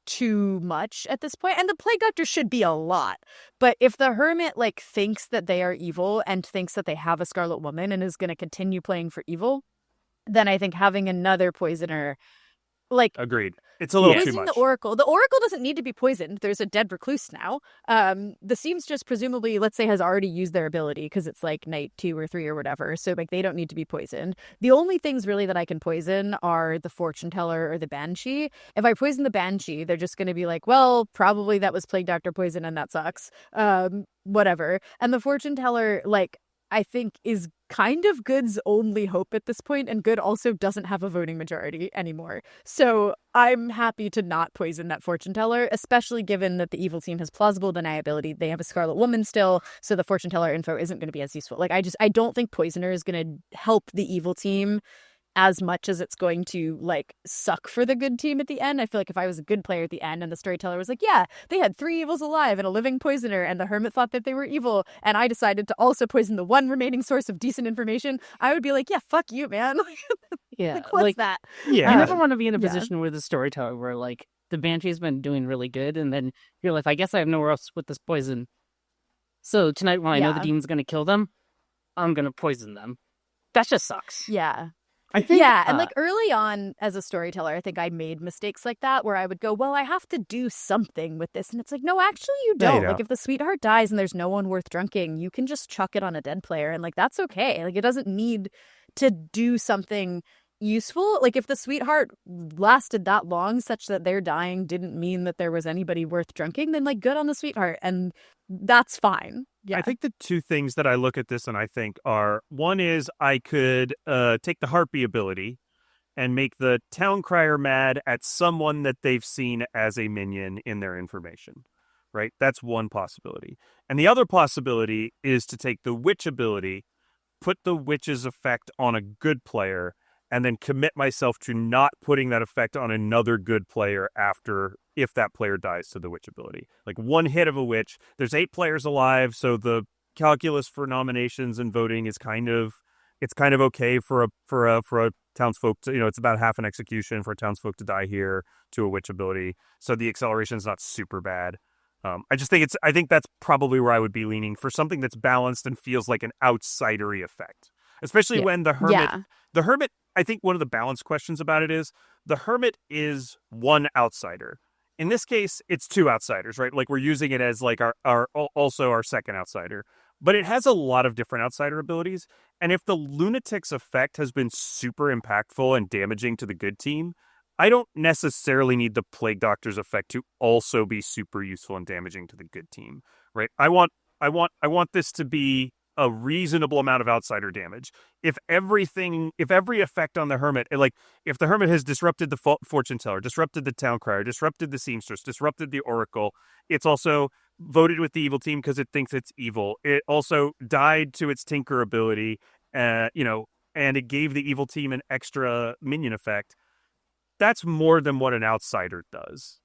too much at this point. And the Plague Doctor should be a lot. But if the Hermit, like, thinks that they are evil and thinks that they have a Scarlet Woman and is going to continue playing for evil, then I think having another poisoner, like... Agreed. It's a little too poisoning much. The Oracle. The Oracle doesn't need to be poisoned. There's a dead recluse now. The Seams just presumably, let's say, has already used their ability because it's like night 2 or 3 or whatever. So like they don't need to be poisoned. The only things really that I can poison are the Fortune Teller or the Banshee. If I poison the Banshee, they're just going to be like, well, probably that was Plague Doctor poison and that sucks. Whatever. And the Fortune Teller, like, I think is kind of Good's only hope at this point, and Good also doesn't have a voting majority anymore. So I'm happy to not poison that Fortune Teller, especially given that the evil team has plausible deniability. They have a Scarlet Woman still, so the Fortune Teller info isn't going to be as useful. Like, I don't think Poisoner is going to help the evil team as much as it's going to, like, suck for the good team at the end. I feel like if I was a good player at the end and the storyteller was like, yeah, they had 3 evils alive and a living poisoner, and the Hermit thought that they were evil, and I decided to also poison the one remaining source of decent information, I would be like, yeah, fuck you, man. Yeah. Like, what's that? Yeah. You never want to be in a position where the storyteller where, like, the Banshee's been doing really good, and then you're like, I guess I have nowhere else with this poison. So tonight, when I know the demon's going to kill them, I'm going to poison them. That just sucks. Yeah. I think, and like early on as a storyteller, I think I made mistakes like that where I would go, well, I have to do something with this. And it's like, no, actually you don't. Like, if the sweetheart dies and there's no one worth drunking, you can just chuck it on a dead player. And like, that's okay. Like, it doesn't need to do something useful. Like, if the sweetheart lasted that long such that their dying didn't mean that there was anybody worth drunking, then like, good on the sweetheart. And that's fine. Yeah. I think the 2 things that I look at this and I think are, one is I could take the Harpy ability and make the town crier mad at someone that they've seen as a minion in their information, right? That's one possibility. And the other possibility is to take the witch ability put the witch's effect on a good player and then commit myself to not putting that effect on another good player after, if that player dies to the witch ability. Like one hit of a witch, there's 8 players alive, so the calculus for nominations and voting is kind of okay for a townsfolk to, it's about half an execution for a townsfolk to die here to a witch ability. So the acceleration is not super bad. I think that's probably where I would be leaning for something that's balanced and feels like an outsidery effect, especially when the hermit, I think one of the balance questions about it is the hermit is one outsider. In this case, it's 2 outsiders, right? Like we're using it as like our also our second outsider, but it has a lot of different outsider abilities. And if the lunatic's effect has been super impactful and damaging to the good team, I don't necessarily need the Plague Doctor's effect to also be super useful and damaging to the good team, right? I want this to be a reasonable amount of outsider damage. If every effect on the hermit, like if the hermit has disrupted the fortune teller, disrupted the town crier, disrupted the seamstress, disrupted the oracle, it's also voted with the evil team because it thinks it's evil. It also died to its tinker ability, and it gave the evil team an extra minion effect. That's more than what an outsider does.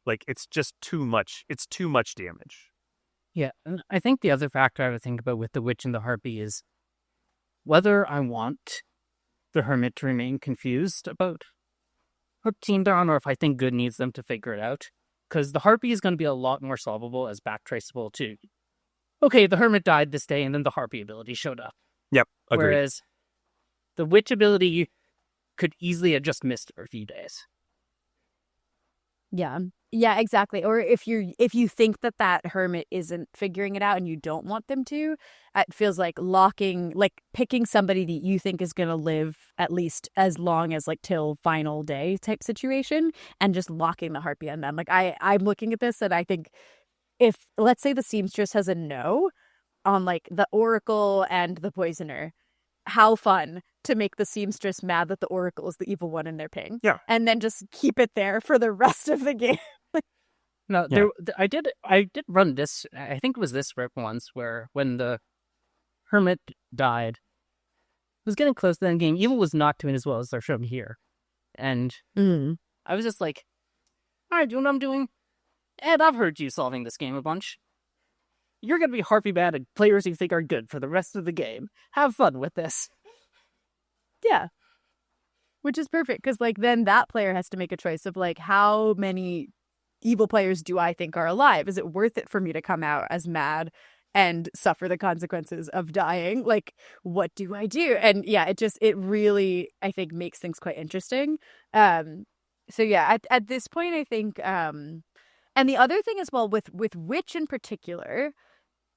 Like, it's just too much. It's too much damage. Yeah, and I think the other factor I would think about with the witch and the harpy is whether I want the hermit to remain confused about her team down, or if I think good needs them to figure it out. Because the harpy is going to be a lot more solvable as backtraceable to, okay, the hermit died this day, and then the harpy ability showed up. Yep, agreed. Whereas the witch ability could easily have just missed for a few days. Yeah, exactly. Or if you think that hermit isn't figuring it out and you don't want them to, it feels like picking somebody that you think is going to live at least as long as like till final day type situation and just locking the harpy on them. Like I'm looking at this and I think if, let's say the seamstress has a no on like the oracle and the poisoner, how fun to make the seamstress mad that the oracle is the evil one in their ping. Yeah. And then just keep it there for the rest of the game. No, I did run this, I think it was this rip once, where when the hermit died, it was getting close to the end game. Evil was not doing as well as they're showing here. And I was just like, all right, do what I'm doing. Ed, I've heard you solving this game a bunch. You're going to be harpy bad at players you think are good for the rest of the game. Have fun with this. Yeah. Which is perfect, because like then that player has to make a choice of like, how many evil players do I think are alive? Is it worth it for me to come out as mad and suffer the consequences of dying? Like, what do I do? And yeah, it really, I think, makes things quite interesting. So yeah, at this point, I think, and the other thing as well with Witch in particular,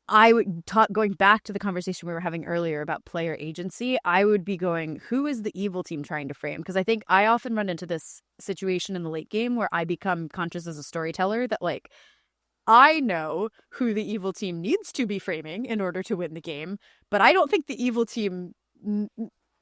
I would going back to the conversation we were having earlier about player agency, I would be going, who is the evil team trying to frame? Because I think I often run into this situation in the late game where I become conscious as a storyteller that like, I know who the evil team needs to be framing in order to win the game, but I don't think the evil team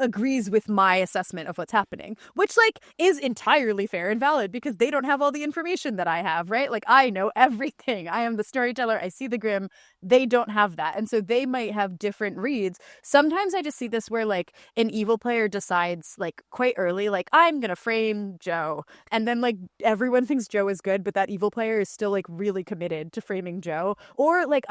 agrees with my assessment of what's happening, which like is entirely fair and valid because they don't have all the information that I have, right? Like I know everything. I am the storyteller. I see the grim. They don't have that. And so they might have different reads. Sometimes I just see this where like an evil player decides like quite early, like I'm going to frame Joe. And then like everyone thinks Joe is good, but that evil player is still like really committed to framing Joe. Or like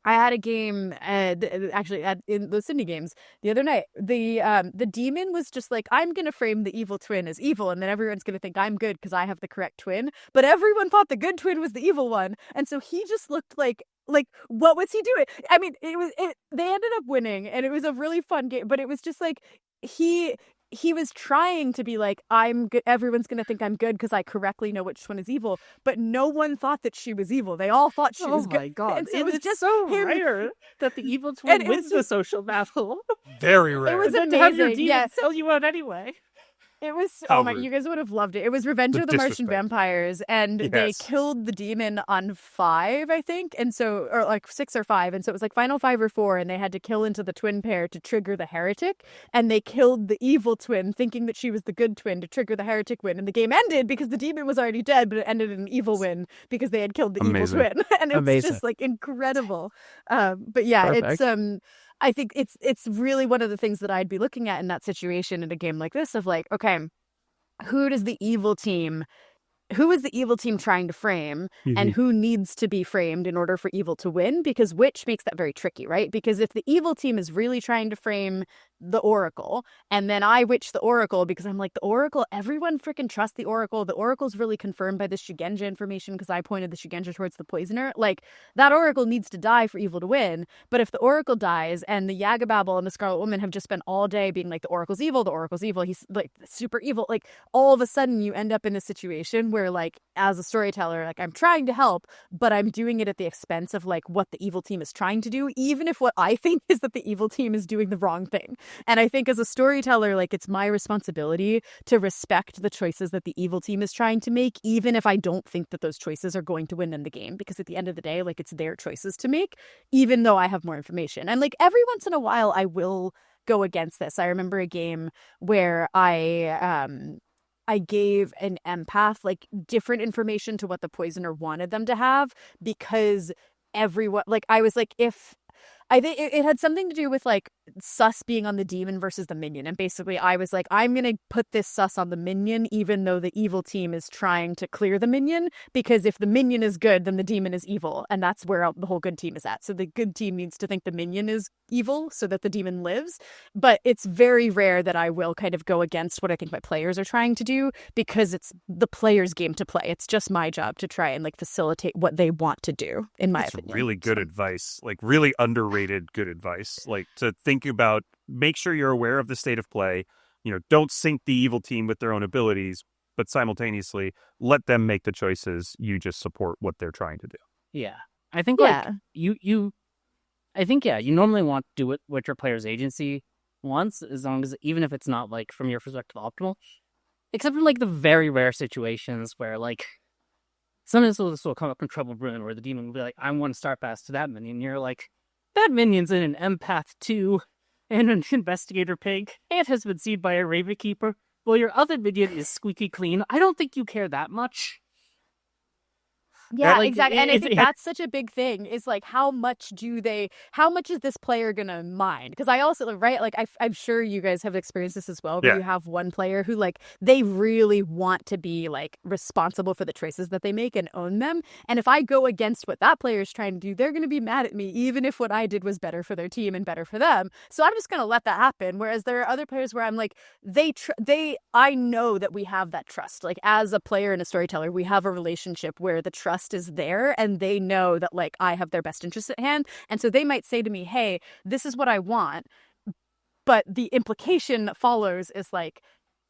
I had a game, actually, in the Sydney games the other night. The demon was just like, I'm going to frame the evil twin as evil, and then everyone's going to think I'm good because I have the correct twin. But everyone thought the good twin was the evil one, and so he just looked like what was he doing? I mean, they ended up winning, and it was a really fun game, but it was just like he was trying to be like, I'm good. Everyone's going to think I'm good because I correctly know which one is evil. But no one thought that she was evil. They all thought she was good. Oh my God. And so it was just so rare that the evil twin wins the social battle. Very rare. It was amazing. amazing. Have your demon sell you out anyway. It was, rude. You guys would have loved it. It was Revenge of the Martian Vampires, and they killed the demon on 5, I think, and so, or like 6 or 5, and so it was like final 5 or 4, and they had to kill into the twin pair to trigger the heretic, and they killed the evil twin, thinking that she was the good twin to trigger the heretic win, and the game ended because the demon was already dead, but it ended in an evil win because they had killed the evil twin, and it was just like incredible. But yeah, Perfect. I think it's really one of the things that I'd be looking at in that situation in a game like this of like, okay, who is the evil team trying to frame, and who needs to be framed in order for evil to win? Because which makes that very tricky, right? Because if the evil team is really trying to frame the Oracle, and then I witch the Oracle because I'm like, the Oracle, everyone freaking trusts the Oracle. The Oracle's really confirmed by the Shugenja information because I pointed the Shugenja towards the Poisoner. Like, that Oracle needs to die for evil to win. But if the Oracle dies and the Yagababble and the Scarlet Woman have just spent all day being like, the Oracle's evil, he's like super evil, like all of a sudden you end up in a situation where like, as a storyteller, like I'm trying to help, but I'm doing it at the expense of like what the evil team is trying to do, even if what I think is that the evil team is doing the wrong thing. And I think as a storyteller, like it's my responsibility to respect the choices that the evil team is trying to make, even if I don't think that those choices are going to win in the game, because at the end of the day, like it's their choices to make, even though I have more information. And like every once in a while I will go against this. I remember a game where I gave an empath like different information to what the Poisoner wanted them to have, because everyone, like I was like, if I think it had something to do with like sus being on the demon versus the minion. And basically I was like, I'm going to put this sus on the minion, even though the evil team is trying to clear the minion, because if the minion is good, then the demon is evil. And that's where the whole good team is at. So the good team needs to think the minion is evil so that the demon lives. But it's very rare that I will kind of go against what I think my players are trying to do, because it's the player's game to play. It's just my job to try and like facilitate what they want to do, in my opinion. Really good advice, like really underrated good advice, like to think about, make sure you're aware of the state of play, don't sink the evil team with their own abilities, but simultaneously let them make the choices. You just support what they're trying to do. Yeah. I think like you normally want to do what your player's agency wants, as long as, even if it's not like from your perspective optimal, except for like the very rare situations where like sometimes this will come up in Troubled Ruin where the demon will be like, I want to start pass to that minion. You're like, that minion's in an empath too, and an investigator pig, and has been seen by a Raven Keeper. Well, your other minion is squeaky clean. I don't think you care that much. Yeah, like, exactly. And I think that's such a big thing, is like, how much is this player gonna mind? Because I also, right, like I'm sure you guys have experienced this as well, where you have one player who like, they really want to be like responsible for the choices that they make and own them. And if I go against what that player is trying to do, they're gonna be mad at me, even if what I did was better for their team and better for them. So I'm just gonna let that happen. Whereas there are other players where I'm like, I know that we have that trust. Like as a player and a storyteller, we have a relationship where the trust is there, and they know that like I have their best interest at hand, and so they might say to me, hey, this is what I want, but the implication that follows is like,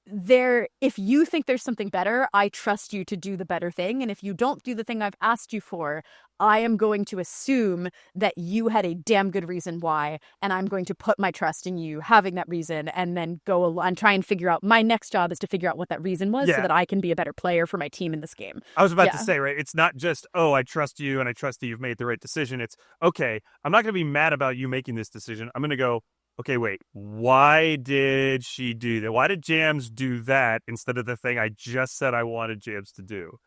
if you think there's something better, I trust you to do the better thing, and if you don't do the thing I've asked you for, I am going to assume that you had a damn good reason why, and I'm going to put my trust in you having that reason, and then go and try and figure out, my next job is to figure out what that reason was, so that I can be a better player for my team in this game. I was about to say, right, it's not just, oh, I trust you and I trust that you've made the right decision. It's, okay, I'm not going to be mad about you making this decision. I'm going to go, okay, wait, why did she do that? Why did Jams do that instead of the thing I just said I wanted Jams to do?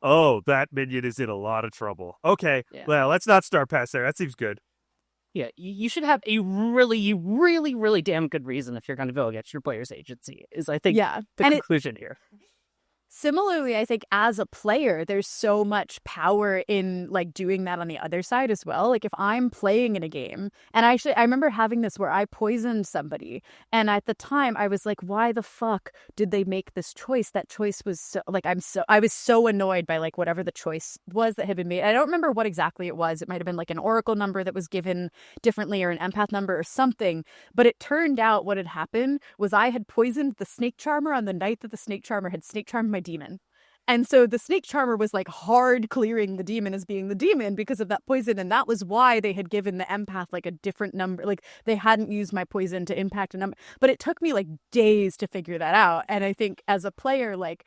Oh, that minion is in a lot of trouble. Okay, well, let's not start past there. That seems good. Yeah, you should have a really, really, really damn good reason if you're going to go against your player's agency, is I think the conclusion here. Similarly, I think as a player, there's so much power in like doing that on the other side as well. Like if I'm playing in a game, and I remember having this where I poisoned somebody, and at the time I was like, why the fuck did they make this choice? That choice was so like, I was so annoyed by like whatever the choice was that had been made. I don't remember what exactly it was. It might have been like an oracle number that was given differently, or an empath number or something. But it turned out what had happened was I had poisoned the snake charmer on the night that the snake charmer had snake charmed my demon. And so the snake charmer was like hard clearing the demon as being the demon because of that poison. And that was why they had given the empath like a different number. Like they hadn't used my poison to impact a number. But it took me like days to figure that out. And I think as a player, like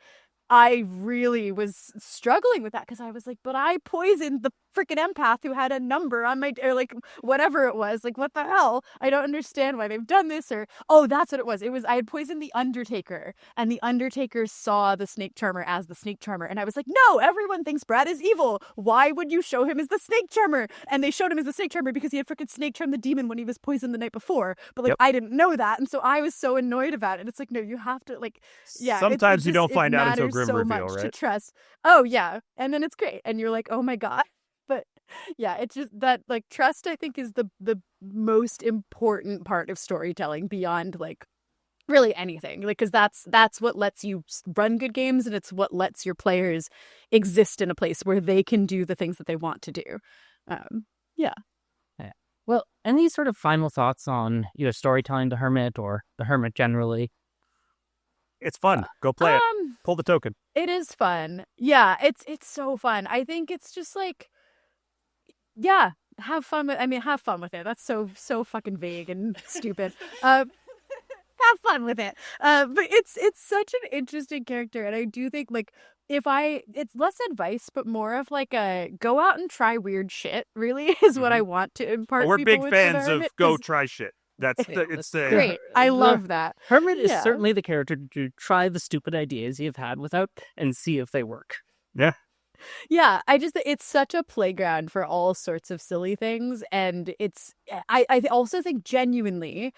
I really was struggling with that, because I was like, but I poisoned the freaking empath who had a number on my, or like whatever it was. Like, what the hell? I don't understand why they've done this. Or, oh, that's what it was. I had poisoned the Undertaker, and the Undertaker saw the Snake Charmer as the Snake Charmer. And I was like, no, everyone thinks Brad is evil. Why would you show him as the Snake Charmer? And they showed him as the Snake Charmer because he had freaking Snake Charmed the demon when he was poisoned the night before. But like, I didn't know that. And so I was so annoyed about it. It's like, no, you have to, like, yeah. Sometimes you don't find out until Grim so reveal, much right? to trust. Oh, yeah. And then it's great. And you're like, oh my God. But yeah, it's just that, like, trust, I think, is the most important part of storytelling beyond, like, really anything. Like, because that's what lets you run good games, and it's what lets your players exist in a place where they can do the things that they want to do. Yeah. Well, any sort of final thoughts on either storytelling the Hermit or the Hermit generally? It's fun. Go play it. Pull the token. It is fun. Yeah, it's so fun. I think it's just like, yeah, have fun with it. That's so fucking vague and stupid. Have fun with it. But it's such an interesting character, and I do think, like, it's less advice, but more of like a go out and try weird shit, really, is what I want to impart. We're people big with fans of go 'cause try shit. It's great. I love that. Hermit is certainly the character to try the stupid ideas you've had without and see if they work. Yeah. Yeah, it's such a playground for all sorts of silly things, and I also think genuinely,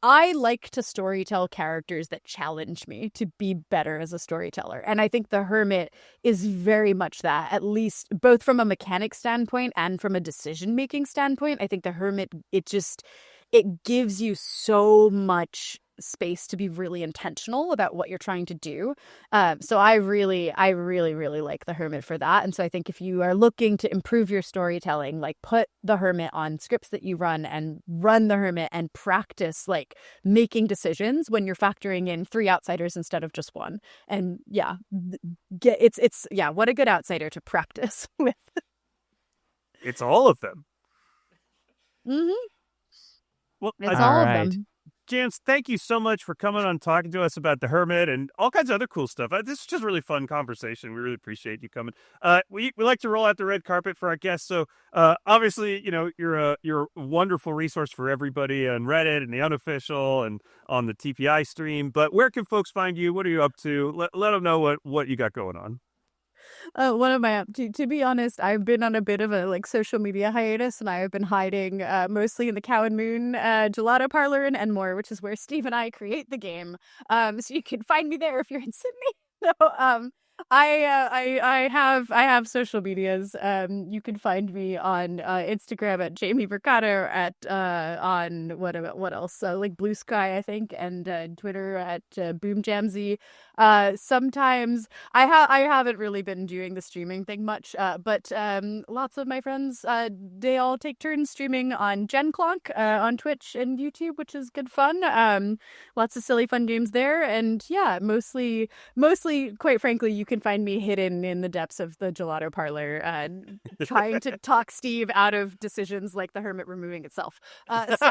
I like to storytell characters that challenge me to be better as a storyteller, and I think the Hermit is very much that, at least both from a mechanic standpoint and from a decision-making standpoint. I think the Hermit, it gives you so much space to be really intentional about what you're trying to do. So I really like the Hermit for that. And so I think if you are looking to improve your storytelling, like, put the Hermit on scripts that you run, and run the Hermit and practice, like, making decisions when you're factoring in 3 outsiders instead of just 1. And yeah, what a good outsider to practice with. It's all of them. Mm-hmm. Well, it's all of them. Jans, thank you so much for coming on, talking to us about the Hermit and all kinds of other cool stuff. This is just a really fun conversation. We really appreciate you coming. We like to roll out the red carpet for our guests. So obviously, you're a wonderful resource for everybody on Reddit and the Unofficial and on the TPI stream. But where can folks find you? What are you up to? Let them know what you got going on. What am I up to? To be honest, I've been on a bit of a, like, social media hiatus, and I have been hiding mostly in the Cow and Moon gelato parlor in Enmore, which is where Steve and I create the game. So you can find me there if you're in Sydney. No, I have social medias. You can find me on Instagram at Jamie Mercado, on what else? Like Blue Sky, I think, and Twitter at Boom Jamsy. Sometimes I haven't really been doing the streaming thing much, but lots of my friends, they all take turns streaming on Gen Clonk on Twitch and YouTube, which is good fun. Lots of silly fun games there, and yeah, mostly, quite frankly, you can find me hidden in the depths of the gelato parlor, trying to talk Steve out of decisions like the Hermit removing itself. That's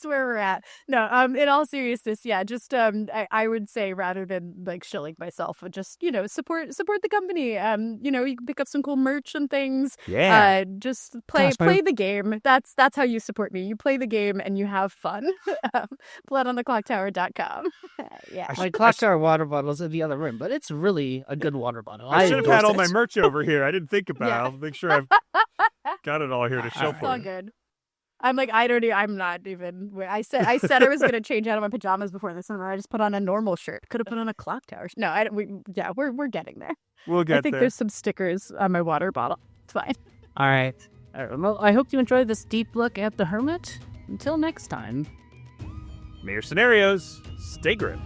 where we're at. No, in all seriousness, yeah, just I would say, rather than like shilling myself, just support the company. You can pick up some cool merch and things. Yeah. Just play the game. That's how you support me. You play the game and you have fun. bloodontheclocktower.com. Yeah. My Clocktower water bottle's in the other room, but it's really a good water bottle. I should have had all my merch over here. I didn't think about it. I'll make sure I've got it all here to show for It's all you. good. I'm like, I'm not even. I said I was going to change out of my pajamas before this, and I just put on a normal shirt. Could have put on a Clocktower. No, we're getting there. We'll get there. I think there's some stickers on my water bottle. It's fine. All right. Well, I hope you enjoyed this deep look at the Hermit. Until next time. May your scenarios stay grim.